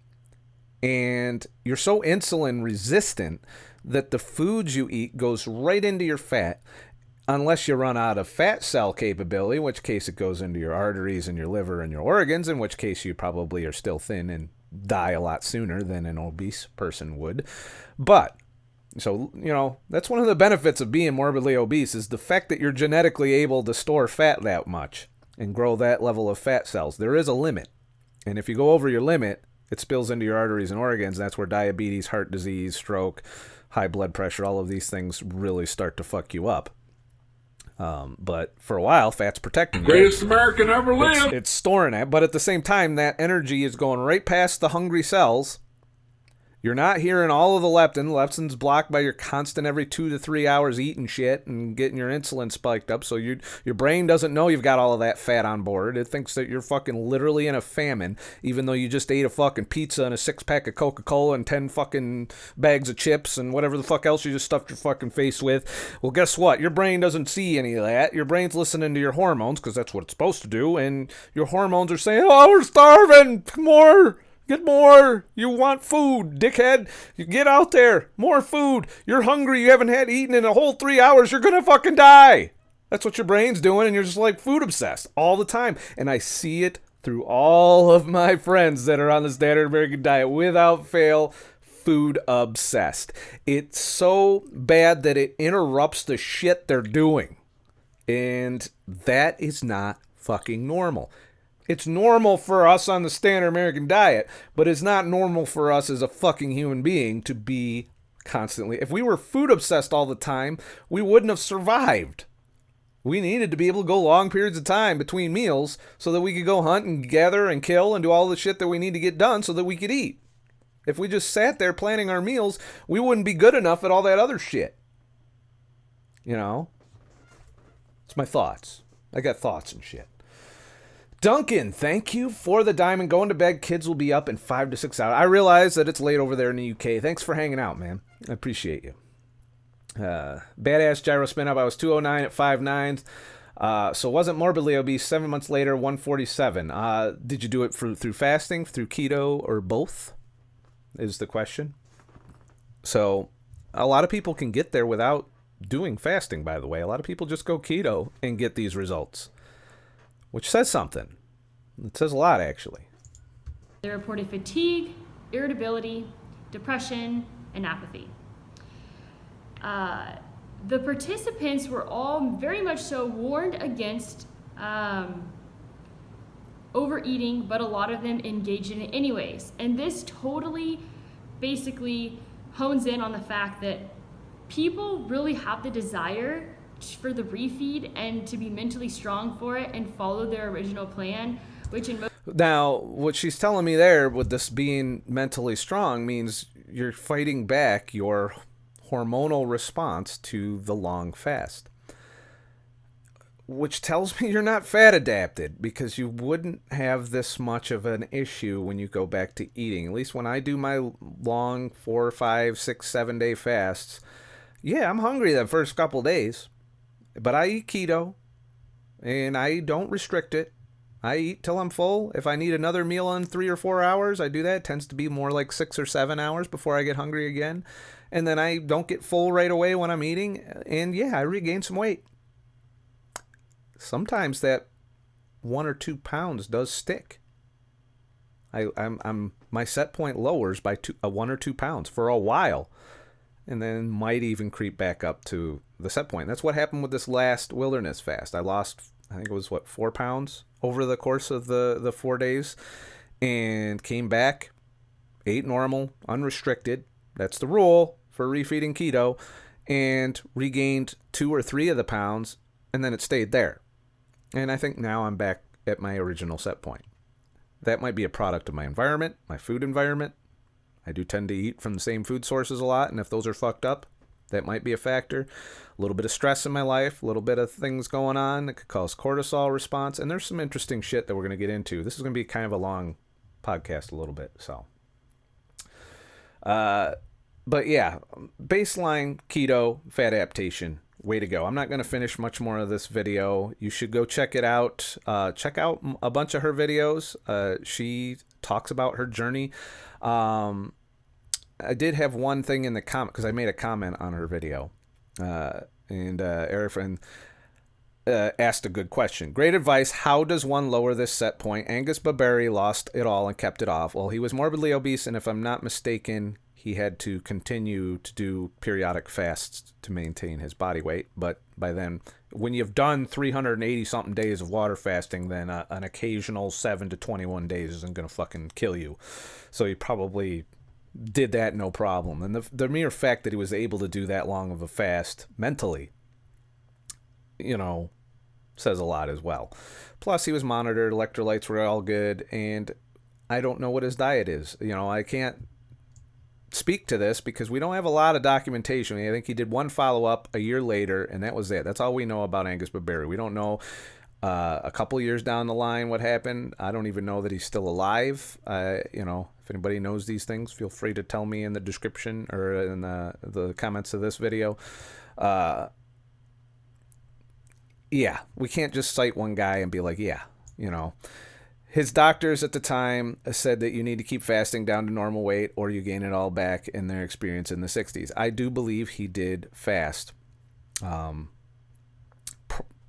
And you're so insulin resistant that the foods you eat goes right into your fat, unless you run out of fat cell capability, in which case it goes into your arteries and your liver and your organs, in which case you probably are still thin and die a lot sooner than an obese person would. But so, that's one of the benefits of being morbidly obese is the fact that you're genetically able to store fat that much and grow that level of fat cells. There is a limit. And if you go over your limit, it spills into your arteries and organs. That's where diabetes, heart disease, stroke, high blood pressure, all of these things really start to fuck you up. But for a while, fat's protecting you. Greatest American ever lived. It's storing it. But at the same time, that energy is going right past the hungry cells. You're not hearing all of the leptin. Leptin's blocked by your constant every 2 to 3 hours eating shit and getting your insulin spiked up. So your brain doesn't know you've got all of that fat on board. It thinks that you're fucking literally in a famine, even though you just ate a fucking pizza and a 6-pack of Coca-Cola and 10 fucking bags of chips and whatever the fuck else you just stuffed your fucking face with. Well, guess what? Your brain doesn't see any of that. Your brain's listening to your hormones because that's what it's supposed to do. And your hormones are saying, oh, we're starving. More. Get more. You want food, dickhead. You get out there. More food. You're hungry. You haven't had eaten in a whole 3 hours. You're going to fucking die. That's what your brain's doing, and you're just like food obsessed all the time. And I see it through all of my friends that are on the standard American diet without fail, food obsessed. It's so bad that it interrupts the shit they're doing. And that is not fucking normal. It's normal for us on the standard American diet, but it's not normal for us as a fucking human being to be constantly. If we were food obsessed all the time, we wouldn't have survived. We needed to be able to go long periods of time between meals so that we could go hunt and gather and kill and do all the shit that we need to get done so that we could eat. If we just sat there planning our meals, we wouldn't be good enough at all that other shit. You know? It's my thoughts. I got thoughts and shit. Duncan, thank you for the diamond. Going to bed. Kids will be up in 5 to 6 hours. I realize that it's late over there in the UK. Thanks for hanging out, man. I appreciate you. Badass gyro spin up. I was 209 at 5'9". So wasn't morbidly obese. 7 months later, 147. Did you do it through fasting, through keto, or both? Is the question. So a lot of people can get there without doing fasting, by the way. A lot of people just go keto and get these results, which says something. It says a lot, actually. They reported fatigue, irritability, depression, and apathy. The participants were all very much so warned against overeating, but a lot of them engaged in it anyways. And this totally basically hones in on the fact that people really have the desire for the refeed and to be mentally strong for it and follow their original plan, which in now, what she's telling me there with this being mentally strong means you're fighting back your hormonal response to the long fast, which tells me you're not fat adapted, because you wouldn't have this much of an issue when you go back to eating. At least when I do my long 4, 5, 6, 7 day fasts, yeah, I'm hungry the first couple days, but I eat keto and I don't restrict it. I eat till I'm full. If I need another meal in 3 or 4 hours, I do that. It tends to be more like 6 or 7 hours before I get hungry again. And then I don't get full right away when I'm eating. And yeah, I regain some weight. Sometimes that 1 or 2 pounds does stick. My set point lowers by 1 or 2 pounds for a while, and then might even creep back up to the set point. That's what happened with this last wilderness fast. I lost, I think it was 4 pounds over the course of the 4 days, and came back, ate normal, unrestricted. That's the rule for refeeding keto, and regained 2 or 3 of the pounds, and then it stayed there. And I think now I'm back at my original set point. That might be a product of my environment, my food environment. I do tend to eat from the same food sources a lot, and if those are fucked up, that might be a factor. A little bit of stress in my life, a little bit of things going on that could cause cortisol response, and there's some interesting shit that we're going to get into. This is going to be kind of a long podcast a little bit, so. But yeah, baseline keto fat adaptation, way to go. I'm not going to finish much more of this video. You should go check it out. Check out a bunch of her videos. She talks about her journey. I did have one thing in the comment, because I made a comment on her video. And Erifin asked a good question. Great advice. How does one lower this set point? Angus Barberry lost it all and kept it off. Well, he was morbidly obese, and if I'm not mistaken, he had to continue to do periodic fasts to maintain his body weight. But by then, when you've done 380-something days of water fasting, then an occasional 7 to 21 days isn't going to fucking kill you. So he probably did that no problem. And the mere fact that he was able to do that long of a fast mentally, you know, says a lot as well. Plus, he was monitored. Electrolytes were all good. And I don't know what his diet is. You know, I can't speak to this because we don't have a lot of documentation. I think he did one follow-up a year later, and that was it. That's all we know about Angus Barberry. We don't know a couple years down the line what happened. I don't even know that he's still alive. You know, if anybody knows these things, feel free to tell me in the description or in the comments of this video. Yeah, we can't just cite one guy and be like, yeah, you know. His doctors at the time said that you need to keep fasting down to normal weight or you gain it all back in their experience in the 60s. I do believe he did fast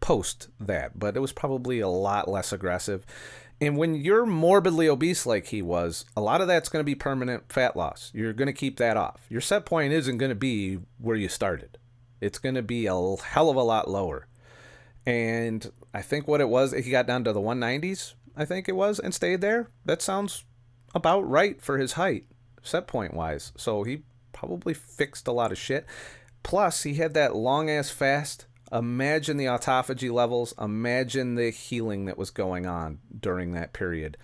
post that, but it was probably a lot less aggressive. And when you're morbidly obese like he was, a lot of that's going to be permanent fat loss. You're going to keep that off. Your set point isn't going to be where you started. It's going to be a hell of a lot lower. And I think what it was, he got down to the 190s. I think it was, and stayed there. That sounds about right for his height, set point wise. So he probably fixed a lot of shit. Plus, he had that long ass fast Imagine the autophagy levels. Imagine the healing that was going on during that period.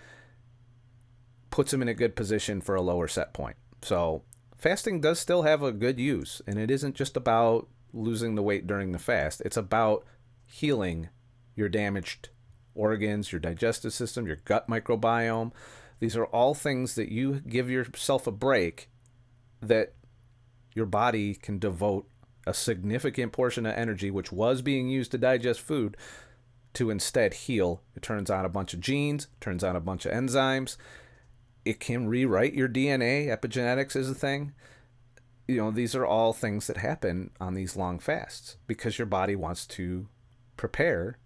Puts them in a good position for a lower set point. So fasting does still have a good use, and it isn't just about losing the weight during the fast. It's about healing your damaged organs, your digestive system, your gut microbiome. These are all things that you give yourself a break, that your body can devote a significant portion of energy, which was being used to digest food, to instead heal. It turns on a bunch of genes, turns on a bunch of enzymes. It can rewrite your DNA. Epigenetics is a thing. You know, these are all things that happen on these long fasts because your body wants to prepare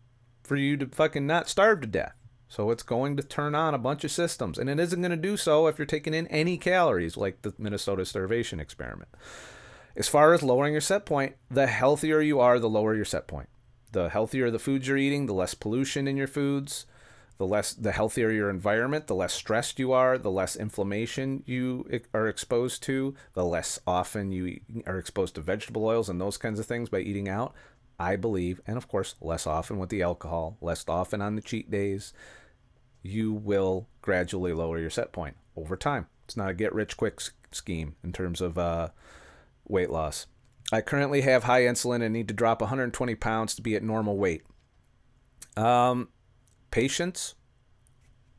for you to fucking not starve to death. So it's going to turn on a bunch of systems, and it isn't going to do so if you're taking in any calories, like the Minnesota starvation experiment. As far as lowering your set point, the healthier you are, the lower your set point. The healthier the foods you're eating, the less pollution in your foods, the healthier your environment, the less stressed you are, the less inflammation you are exposed to, the less often you are exposed to vegetable oils and those kinds of things by eating out, I believe, and of course, less often with the alcohol, less often on the cheat days, you will gradually lower your set point over time. It's not a get-rich-quick scheme in terms of weight loss. I currently have high insulin and need to drop 120 pounds to be at normal weight. Patience.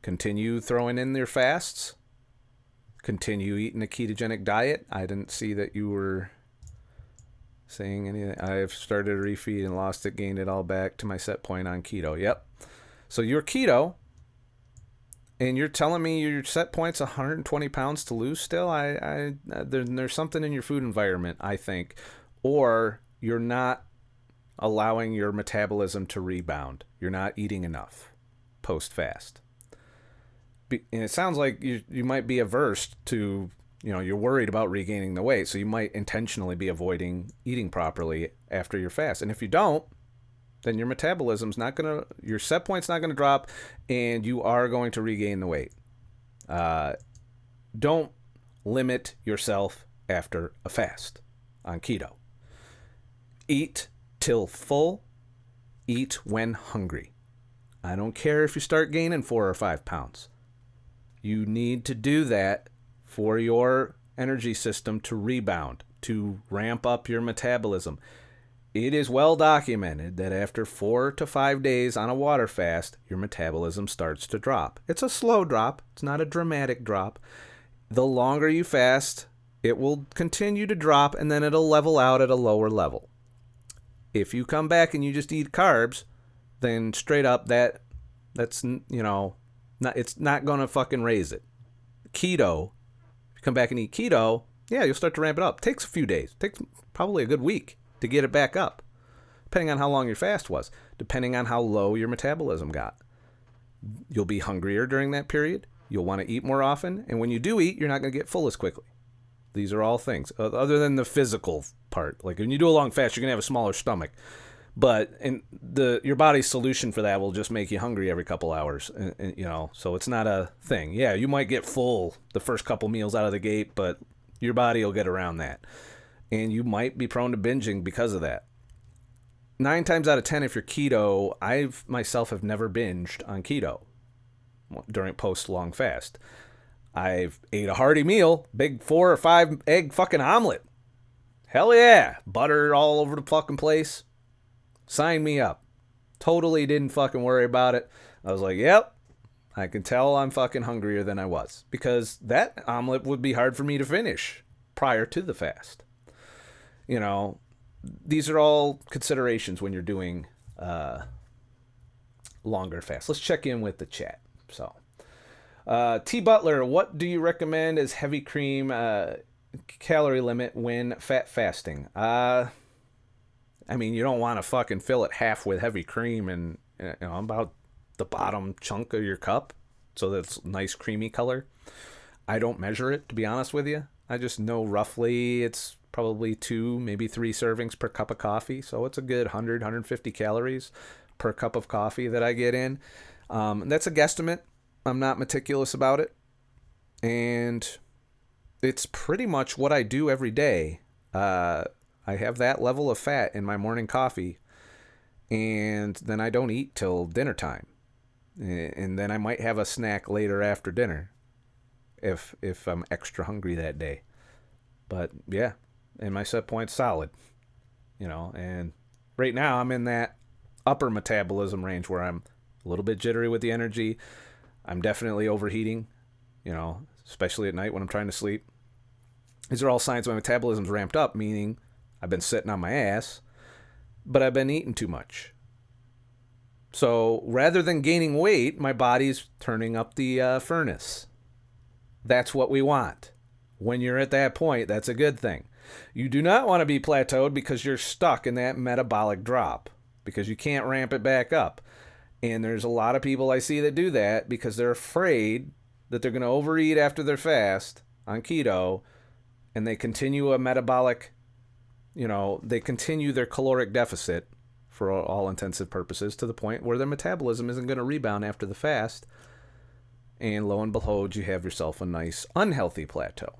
Continue throwing in your fasts. Continue eating a ketogenic diet. I didn't see that you were saying anything. I've started a refeed and lost it, gained it all back to my set point on keto. Yep. So you're keto, and you're telling me your set point's 120 pounds to lose still? There's something in your food environment, I think, or you're not allowing your metabolism to rebound. You're not eating enough post-fast. And it sounds like you might be averse to, you're worried about regaining the weight, so you might intentionally be avoiding eating properly after your fast. And if you don't, then your metabolism's not going to, your set point's not going to drop, and you are going to regain the weight. Don't limit yourself after a fast on keto. Eat till full. Eat when hungry. I don't care if you start gaining 4 or 5 pounds. You need to do that for your energy system to rebound, to ramp up your metabolism. It is well documented that after 4 to 5 days on a water fast, your metabolism starts to drop. It's a slow drop. It's not a dramatic drop. The longer you fast, it will continue to drop, and then it'll level out at a lower level. If you come back and you just eat carbs, then straight up that's it's not going to fucking raise it. Keto, if you come back and eat keto, yeah, you'll start to ramp it up. It takes a few days. It takes probably a good week to get it back up, depending on how long your fast was, depending on how low your metabolism got. You'll be hungrier during that period. You'll want to eat more often, and when you do eat, you're not going to get full as quickly. These are all things, other than the physical part. Like when you do a long fast, you're going to have a smaller stomach. But your body's solution for that will just make you hungry every couple hours, so it's not a thing. Yeah, you might get full the first couple meals out of the gate, but your body will get around that. And you might be prone to binging because of that. 9 times out of 10, if you're keto, I myself have never binged on keto during post-long fast. I've ate a hearty meal, big 4 or 5 egg fucking omelet. Hell yeah. Butter all over the fucking place. Sign me up. Totally didn't fucking worry about it. I was like, yep, I can tell I'm fucking hungrier than I was. Because that omelet would be hard for me to finish prior to the fast. These are all considerations when you're doing longer fasts. Let's check in with the chat. So, T. Butler, what do you recommend as heavy cream calorie limit when fat fasting? You don't want to fucking fill it half with heavy cream and about the bottom chunk of your cup so that's nice creamy color. I don't measure it, to be honest with you. I just know roughly it's probably 2, maybe 3 servings per cup of coffee. So it's a good 100, 150 calories per cup of coffee that I get in. That's a guesstimate. I'm not meticulous about it. And it's pretty much what I do every day. I have that level of fat in my morning coffee. and then I don't eat till dinner time. And then I might have a snack later after dinner if I'm extra hungry that day. But yeah, and my set point's solid, and right now I'm in that upper metabolism range where I'm a little bit jittery with the energy. I'm definitely overheating, especially at night when I'm trying to sleep. These are all signs my metabolism's ramped up, meaning I've been sitting on my ass, but I've been eating too much. So rather than gaining weight, my body's turning up the furnace. That's what we want. When you're at that point, that's a good thing. You do not want to be plateaued because you're stuck in that metabolic drop, because you can't ramp it back up. And there's a lot of people I see that do that because they're afraid that they're going to overeat after their fast on keto, and they continue a metabolic, they continue their caloric deficit for all intensive purposes to the point where their metabolism isn't going to rebound after the fast. And lo and behold, you have yourself a nice unhealthy plateau.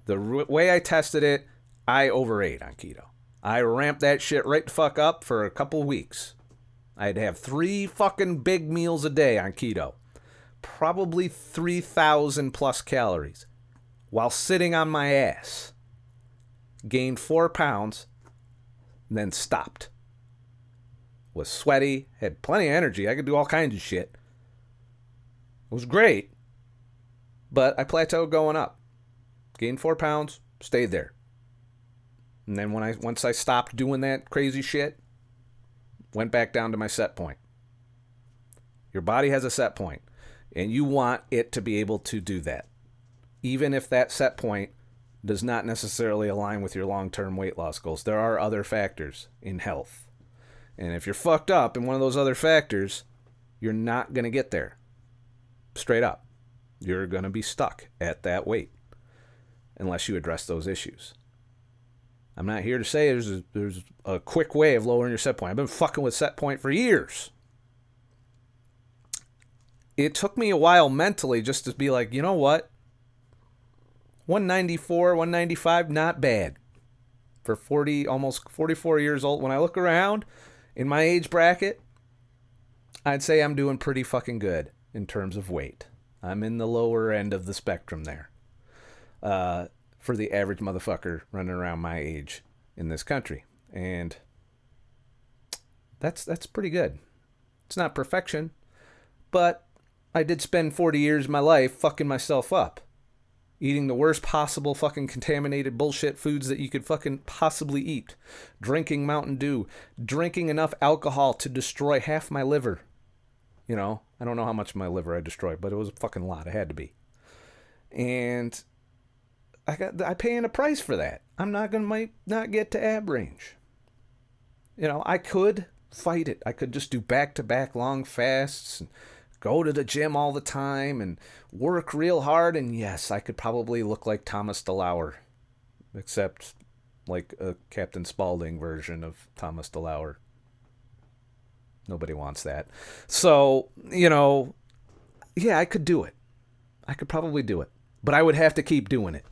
The way I tested it, I overate on keto. I ramped that shit right the fuck up for a couple weeks. I'd have 3 fucking big meals a day on keto. Probably 3,000 plus calories. While sitting on my ass. Gained 4 pounds. Then stopped. Was sweaty. Had plenty of energy. I could do all kinds of shit. It was great. But I plateaued going up. Gained 4 pounds. Stayed there. And then once I stopped doing that crazy shit, went back down to my set point. Your body has a set point, and you want it to be able to do that. Even if that set point does not necessarily align with your long-term weight loss goals. There are other factors in health. And if you're fucked up in one of those other factors, you're not going to get there. Straight up. You're going to be stuck at that weight unless you address those issues. I'm not here to say there's a quick way of lowering your set point. I've been fucking with set point for years. It took me a while mentally just to be like, you know what? 194, 195, not bad. For 40, almost 44 years old, when I look around in my age bracket, I'd say I'm doing pretty fucking good in terms of weight. I'm in the lower end of the spectrum there. For the average motherfucker running around my age in this country. And that's pretty good. It's not perfection, but I did spend 40 years of my life fucking myself up. Eating the worst possible fucking contaminated bullshit foods that you could fucking possibly eat. Drinking Mountain Dew. Drinking enough alcohol to destroy half my liver. I don't know how much of my liver I destroyed, but it was a fucking lot. It had to be. And I paying a price for that. Might not get to ab range. I could fight it. I could just do back-to-back long fasts and go to the gym all the time and work real hard. And yes, I could probably look like Thomas DeLauer, except like a Captain Spaulding version of Thomas DeLauer. Nobody wants that. So, yeah, I could do it. I could probably do it. But I would have to keep doing it.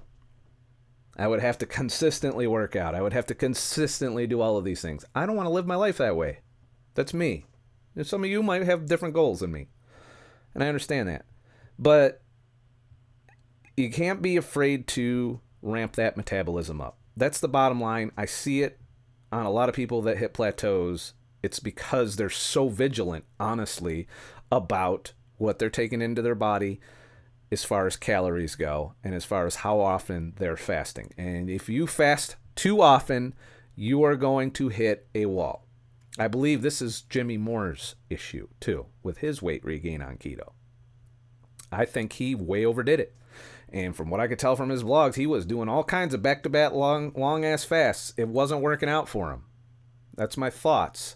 I would have to consistently work out. I would have to consistently do all of these things. I don't want to live my life that way. That's me. And some of you might have different goals than me. And I understand that. But you can't be afraid to ramp that metabolism up. That's the bottom line. I see it on a lot of people that hit plateaus. It's because they're so vigilant, honestly, about what they're taking into their body as far as calories go and as far as how often they're fasting. And if you fast too often, you are going to hit a wall. I believe this is Jimmy Moore's issue, too, with his weight regain on keto. I think he way overdid it. And from what I could tell from his vlogs, he was doing all kinds of back-to-back long-ass fasts. It wasn't working out for him. That's my thoughts.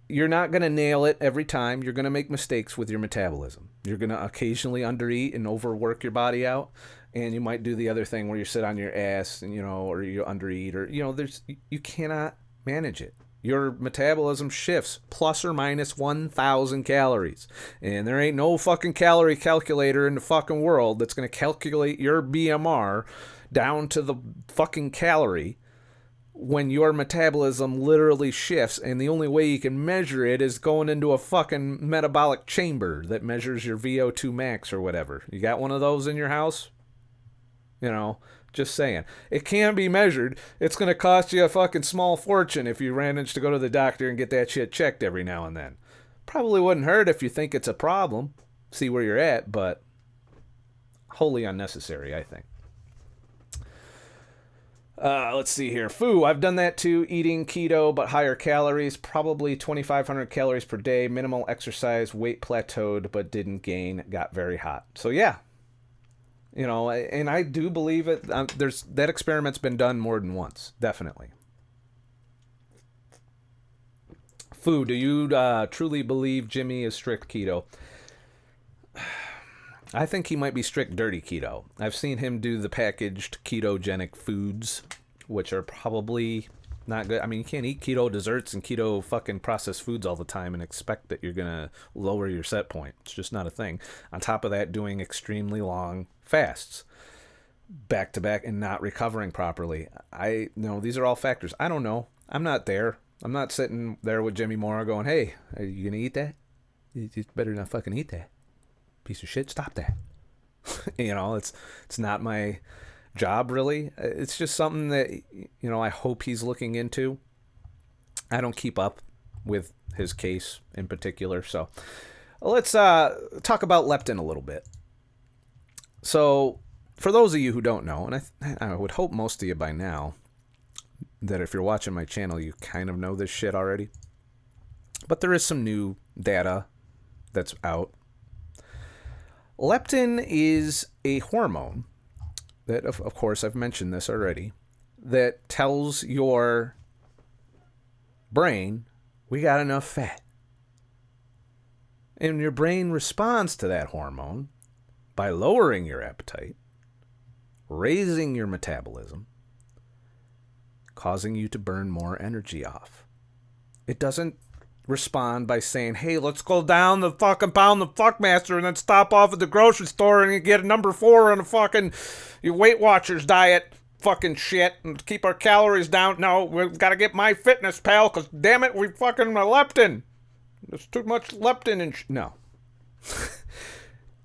You're not going to nail it every time. You're going to make mistakes with your metabolism. You're going to occasionally undereat and overwork your body out. And you might do the other thing where you sit on your ass and, or you undereat or, you cannot manage it. Your metabolism shifts plus or minus 1,000 calories. And there ain't no fucking calorie calculator in the fucking world that's going to calculate your BMR down to the fucking calorie when your metabolism literally shifts, and the only way you can measure it is going into a fucking metabolic chamber that measures your VO2 max or whatever. You got one of those in your house? You know, just saying. It can be measured. It's going to cost you a fucking small fortune if you manage to go to the doctor and get that shit checked every now and then. Probably wouldn't hurt if you think it's a problem. See where you're at, but wholly unnecessary, I think. Let's see here. Foo, I've done that too. Eating keto, but higher calories. Probably 2,500 calories per day. Minimal exercise. Weight plateaued, but didn't gain. Got very hot. So yeah. You know, and I do believe it. That experiment's been done more than once. Definitely. Foo, do you truly believe Jimmy is strict keto? I think he might be strict dirty keto. I've seen him do the packaged ketogenic foods, which are probably not good. I mean, you can't eat keto desserts and keto fucking processed foods all the time and expect that you're going to lower your set point. It's just not a thing. On top of that, doing extremely long fasts back to back and not recovering properly. These are all factors. I don't know. I'm not there. I'm not sitting there with Jimmy Mora going, hey, are you going to eat that? You better not fucking eat that. Piece of shit, stop that. You know, it's not my job, really. It's just something that, you know, I hope he's looking into. I don't keep up with his case in particular. So let's talk about leptin a little bit. So for those of you who don't know, and I would hope most of you by now, that if you're watching my channel, you kind of know this shit already. But there is some new data that's out. Leptin is a hormone that, of course, I've mentioned this already, that tells your brain, we got enough fat. And your brain responds to that hormone by lowering your appetite, raising your metabolism, causing you to burn more energy off. It doesn't respond by saying, hey, let's go down the fucking pound the fuckmaster and then stop off at the grocery store and get a number 4 on a fucking Weight Watchers diet fucking shit and keep our calories down. No, we've got to get My Fitness Pal because damn it, we fucking leptin. There's too much leptin and no.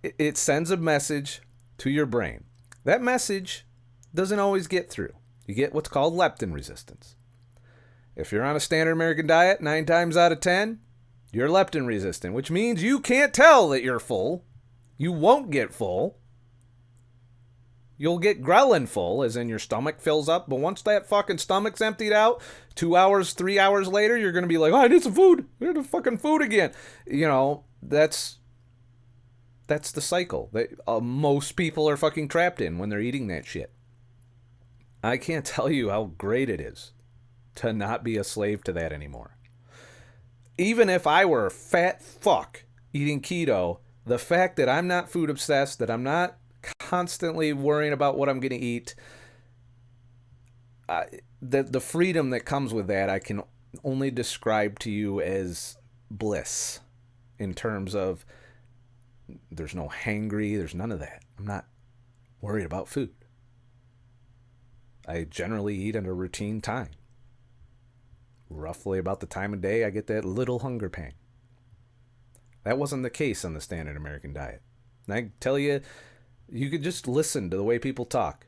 It sends a message to your brain. That message doesn't always get through. You get what's called leptin resistance. If you're on a standard American diet, 9 times out of 10, you're leptin resistant, which means you can't tell that you're full. You won't get full. You'll get ghrelin full, as in your stomach fills up, but once that fucking stomach's emptied out, 2 hours, 3 hours later, you're going to be like, oh, I need some food. I need fucking food again. You know, that's the cycle that most people are fucking trapped in when they're eating that shit. I can't tell you how great it is to not be a slave to that anymore. Even if I were a fat fuck eating keto, the fact that I'm not food obsessed, that I'm not constantly worrying about what I'm going to eat, the freedom that comes with that, I can only describe to you as bliss in terms of there's no hangry, there's none of that. I'm not worried about food. I generally eat at a routine time. Roughly about the time of day I get that little hunger pang. That wasn't the case on the standard American diet. And I tell you, you could just listen to the way people talk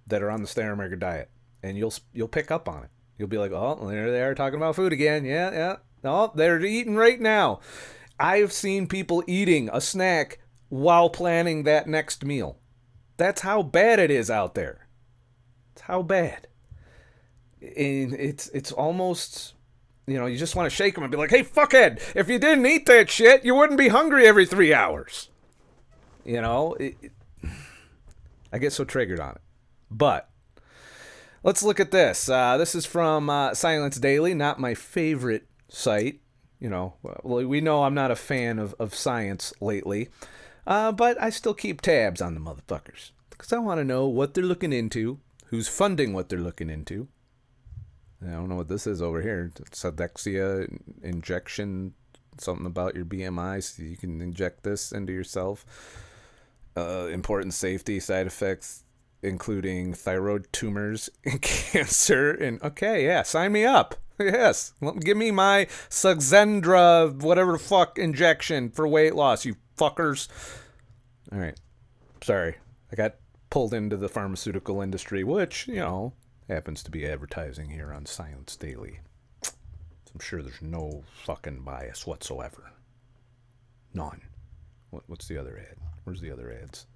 that are on the standard American diet, and you'll pick up on it. You'll be like, oh, there they are talking about food again. Yeah. Oh, they're eating right now. I've seen people eating a snack while planning that next meal. That's how bad it is out there. It's how bad. And it's almost, you know, you just want to shake them and be like, hey, fuckhead, if you didn't eat that shit, you wouldn't be hungry every 3 hours. You know, I get so triggered on it. But let's look at this. This is from Silence Daily, not my favorite site. You know, we know I'm not a fan of science lately, but I still keep tabs on the motherfuckers because I want to know what they're looking into, who's funding what they're looking into. I don't know what this is over here. Sadexia injection, something about your BMI, so you can inject this into yourself. Important safety side effects. including thyroid tumors and cancer. And okay, yeah, sign me up. Yes, give me my Saxendra, whatever the fuck, injection for weight loss, you fuckers. All right, sorry, I got pulled into the pharmaceutical industry, which, you know, happens to be advertising here on Science Daily. I'm sure there's no fucking bias whatsoever. None. What's the other ad? Where's the other ads?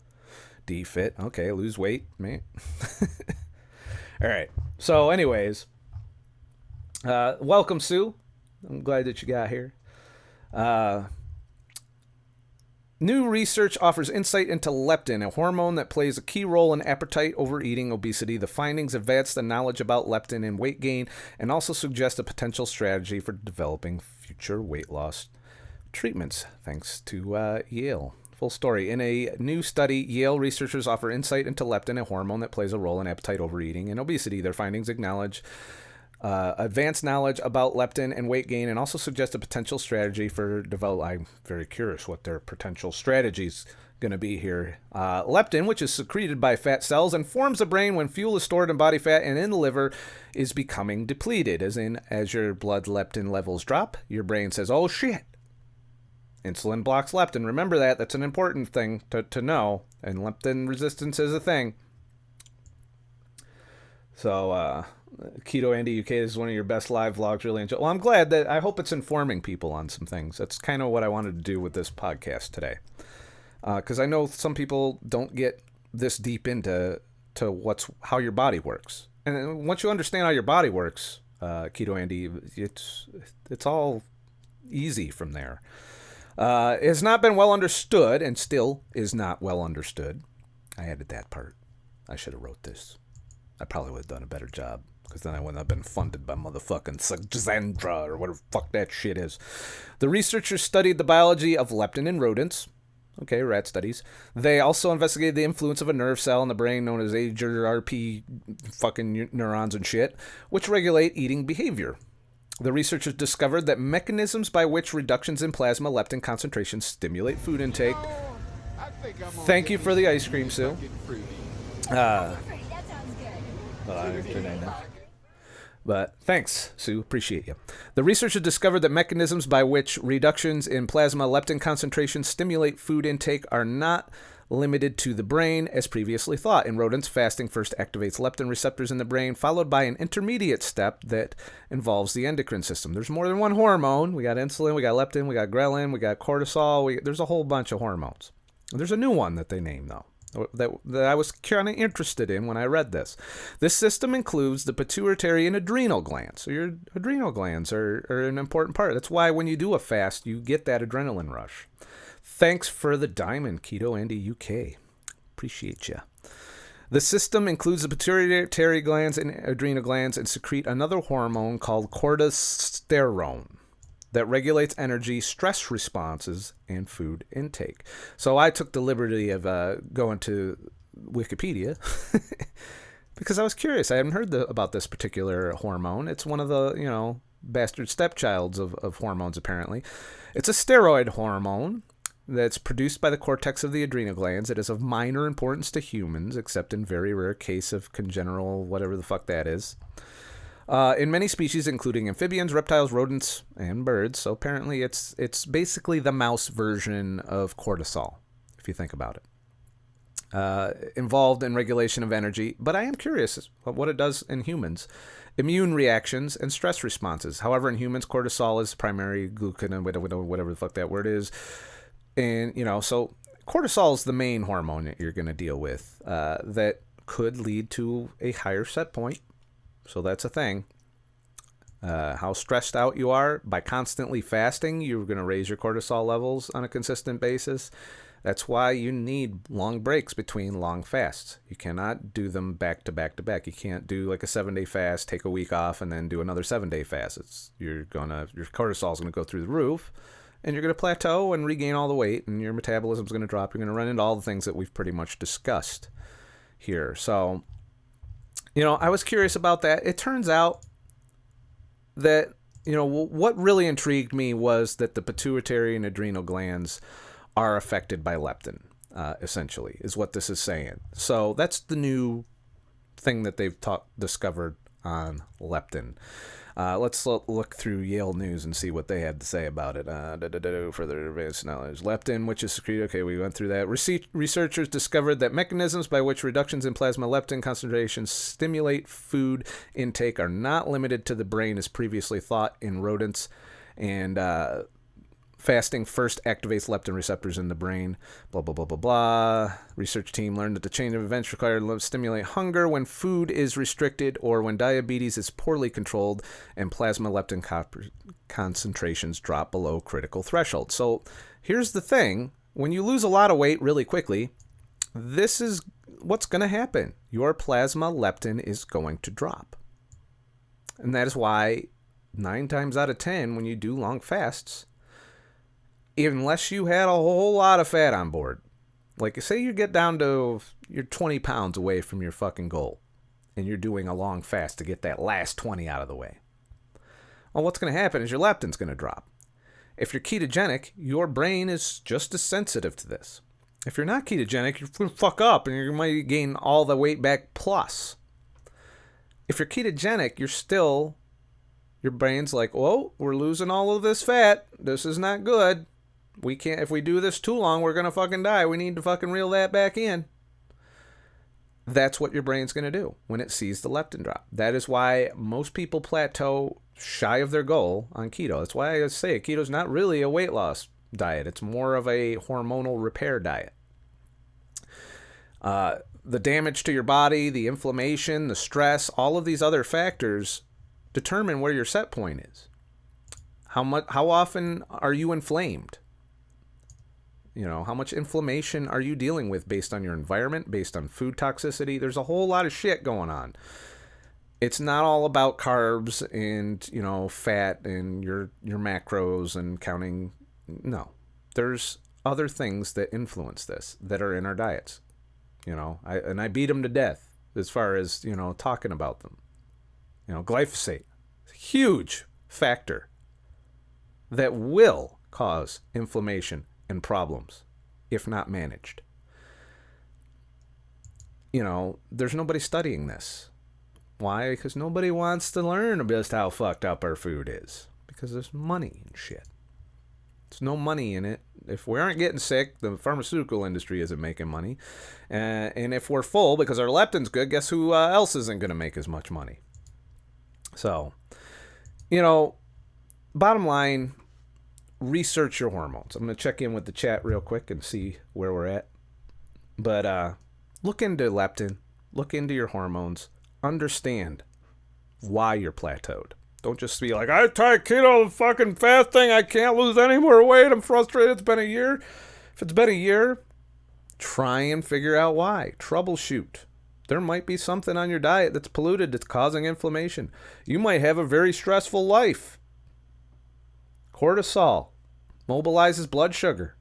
D-Fit. Okay, lose weight, man. All right. So, anyways, welcome, Sue. I'm glad that you got here. New research offers insight into leptin, a hormone that plays a key role in appetite, overeating, obesity. The findings advance the knowledge about leptin and weight gain and also suggest a potential strategy for developing future weight loss treatments, thanks to Yale. Full story. In a new study, Yale researchers offer insight into leptin, a hormone that plays a role in appetite, overeating, and obesity. Their findings acknowledge advanced knowledge about leptin and weight gain and also suggest a potential strategy for develop. I'm very curious what their potential strategies going to be here. Leptin, which is secreted by fat cells and forms the brain when fuel is stored in body fat and in the liver, is becoming depleted. As your blood leptin levels drop, your brain says, oh shit. Insulin blocks leptin. Remember that. That's an important thing to know. And leptin resistance is a thing. So, Keto Andy UK is one of your best live vlogs. Really enjoy. Well, I'm glad that I hope it's informing people on some things. That's kind of what I wanted to do with this podcast today. Because I know some people don't get this deep into how your body works. And once you understand how your body works, Keto Andy, it's all easy from there. It has not been well understood and still is not well understood. I added that part. I should have wrote this. I probably would have done a better job because then I wouldn't have been funded by motherfucking Saxendra or whatever the fuck that shit is. The researchers studied the biology of leptin in rodents. Okay, rat studies. They also investigated the influence of a nerve cell in the brain known as AGRP fucking neurons and shit, which regulate eating behavior. The researchers discovered that mechanisms by which reductions in plasma leptin concentrations stimulate food intake. Thank you for the ice cream, Sue. But thanks, Sue. Appreciate you. The researchers discovered that mechanisms by which reductions in plasma leptin concentrations stimulate food intake are not limited to the brain as previously thought. In rodents, fasting first activates leptin receptors in the brain, followed by an intermediate step that involves the endocrine system. There's more than one hormone. We got insulin, we got leptin, we got ghrelin, we got cortisol. There's a whole bunch of hormones. There's a new one that they name, though, that I was kind of interested in when I read this. This system includes the pituitary and adrenal glands. So your adrenal glands are an important part. That's why when you do a fast, you get that adrenaline rush. Thanks for the diamond, Keto Andy UK. Appreciate you. The system includes the pituitary glands and adrenal glands and secrete another hormone called corticosterone that regulates energy, stress responses, and food intake. So I took the liberty of going to Wikipedia because I was curious. I hadn't heard about this particular hormone. It's one of the, bastard stepchilds of hormones, apparently. It's a steroid hormone that's produced by the cortex of the adrenal glands. It is of minor importance to humans, except in very rare case of congenital whatever the fuck that is. In many species, including amphibians, reptiles, rodents, and birds. So apparently it's basically the mouse version of cortisol, if you think about it. Involved in regulation of energy. But I am curious what it does in humans. Immune reactions and stress responses. However, in humans, cortisol is primary glucagon, whatever the fuck that word is. And, so cortisol is the main hormone that you're going to deal with that could lead to a higher set point. So that's a thing. How stressed out you are by constantly fasting, you're going to raise your cortisol levels on a consistent basis. That's why you need long breaks between long fasts. You cannot do them back to back to back. You can't do like a 7-day fast, take a week off, and then do another 7-day fast. Your cortisol is going to go through the roof, and you're going to plateau and regain all the weight, and your metabolism is going to drop. You're going to run into all the things that we've pretty much discussed here. So, I was curious about that. It turns out that, what really intrigued me was that the pituitary and adrenal glands are affected by leptin. essentially, is what this is saying. So that's the new thing that they've discovered on leptin. Let's look through Yale News and see what they had to say about it. Further advanced knowledge. Leptin, which is secreted. Okay, we went through that. Researchers discovered that mechanisms by which reductions in plasma leptin concentrations stimulate food intake are not limited to the brain as previously thought in rodents, and fasting first activates leptin receptors in the brain. Blah, blah, blah, blah, blah. Research team learned that the chain of events required to stimulate hunger when food is restricted or when diabetes is poorly controlled and plasma leptin concentrations drop below critical threshold. So here's the thing. When you lose a lot of weight really quickly, this is what's going to happen. Your plasma leptin is going to drop. And that is why 9 times out of 10, when you do long fasts, unless you had a whole lot of fat on board, like say you get down to you're 20 pounds away from your fucking goal and you're doing a long fast to get that last 20 out of the way, well, what's going to happen is your leptin's going to drop. If you're ketogenic, your brain is just as sensitive to this. If you're not ketogenic, you're going to fuck up and you might gain all the weight back plus. If you're ketogenic, your brain's like, whoa, we're losing all of this fat. This is not good. We can't, if we do this too long, we're going to fucking die. We need to fucking reel that back in. That's what your brain's going to do when it sees the leptin drop. That is why most people plateau shy of their goal on keto. That's why I say keto's not really a weight loss diet. It's more of a hormonal repair diet. The damage to your body, the inflammation, the stress, all of these other factors determine where your set point is. How often are you inflamed? You know, how much inflammation are you dealing with based on your environment, based on food toxicity? There's a whole lot of shit going on. It's not all about carbs and, you know, fat and your macros and counting. No. There's other things that influence this that are in our diets. You know, I beat them to death as far as, you know, talking about them. You know, glyphosate, huge factor that will cause inflammation and problems if not managed. You know, there's nobody studying this. Why? Because nobody wants to learn just how fucked up our food is. Because there's money and shit. There's no money in it. If we aren't getting sick, the pharmaceutical industry isn't making money. And if we're full because our leptin's good, guess who else isn't going to make as much money? So, you know, bottom line, research your hormones. I'm going to check in with the chat real quick and see where we're at. But look into leptin. Look into your hormones. Understand why you're plateaued. Don't just be like, I tried keto fucking fasting. I can't lose any more weight. I'm frustrated. It's been a year. If it's been a year, try and figure out why. Troubleshoot. There might be something on your diet that's polluted that's causing inflammation. You might have a very stressful life. Cortisol mobilizes blood sugar.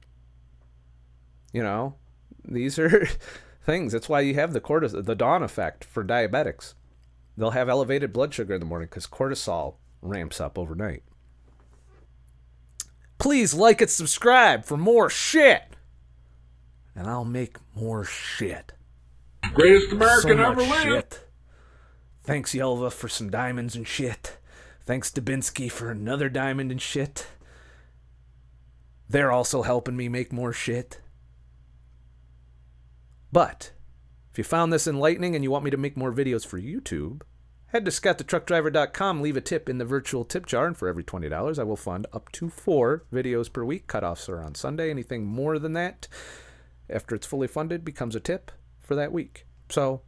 You know, these are things. That's why you have the dawn effect for diabetics. They'll have elevated blood sugar in the morning because cortisol ramps up overnight. Please like and subscribe for more shit. And I'll make more shit. Greatest American So ever much lived. shit. Thanks, Yelva, for some diamonds and shit. Thanks, Dubinsky, for another diamond and shit. They're also helping me make more shit. But if you found this enlightening and you want me to make more videos for YouTube, head to ScottTheTruckDriver.com, leave a tip in the virtual tip jar, and for every $20, I will fund up to 4 videos per week. Cutoffs are on Sunday. Anything more than that, after it's fully funded, becomes a tip for that week. So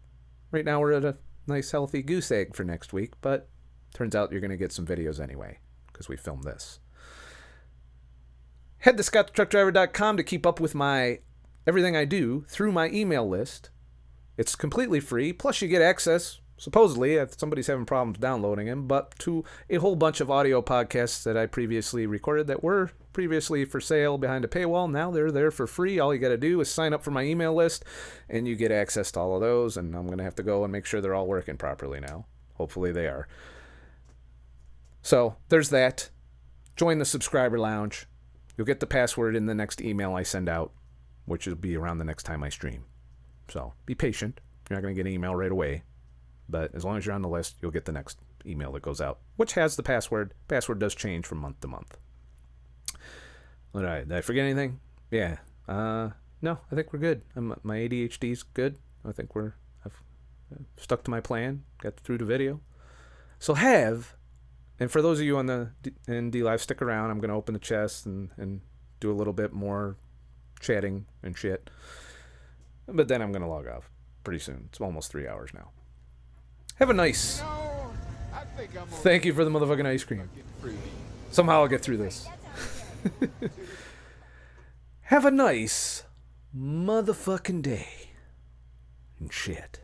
right now we're at a nice healthy goose egg for next week, but turns out you're going to get some videos anyway because we filmed this. Head to ScottTheTruckDriver.com to keep up with my everything I do through my email list. It's completely free, plus you get access, supposedly, if somebody's having problems downloading them, but to a whole bunch of audio podcasts that I previously recorded that were previously for sale behind a paywall. Now they're there for free. All you got to do is sign up for my email list, and you get access to all of those, and I'm going to have to go and make sure they're all working properly now. Hopefully they are. So there's that. Join the subscriber lounge. You'll get the password in the next email I send out. which will be around the next time I stream. So be patient. You're not going to get an email right away. But as long as you're on the list, you'll get the next email that goes out, which has the password. Password does change from month to month. All right, did I forget anything? Yeah. No, I think we're good. My ADHD's good. I think I've stuck to my plan, got through the video. So and for those of you in D Live, stick around. I'm going to open the chest and do a little bit more chatting and shit. But then I'm going to log off pretty soon. It's almost 3 hours now. Have a nice... Thank you for the motherfucking ice cream. Somehow I'll get through this. Have a nice motherfucking day. And shit.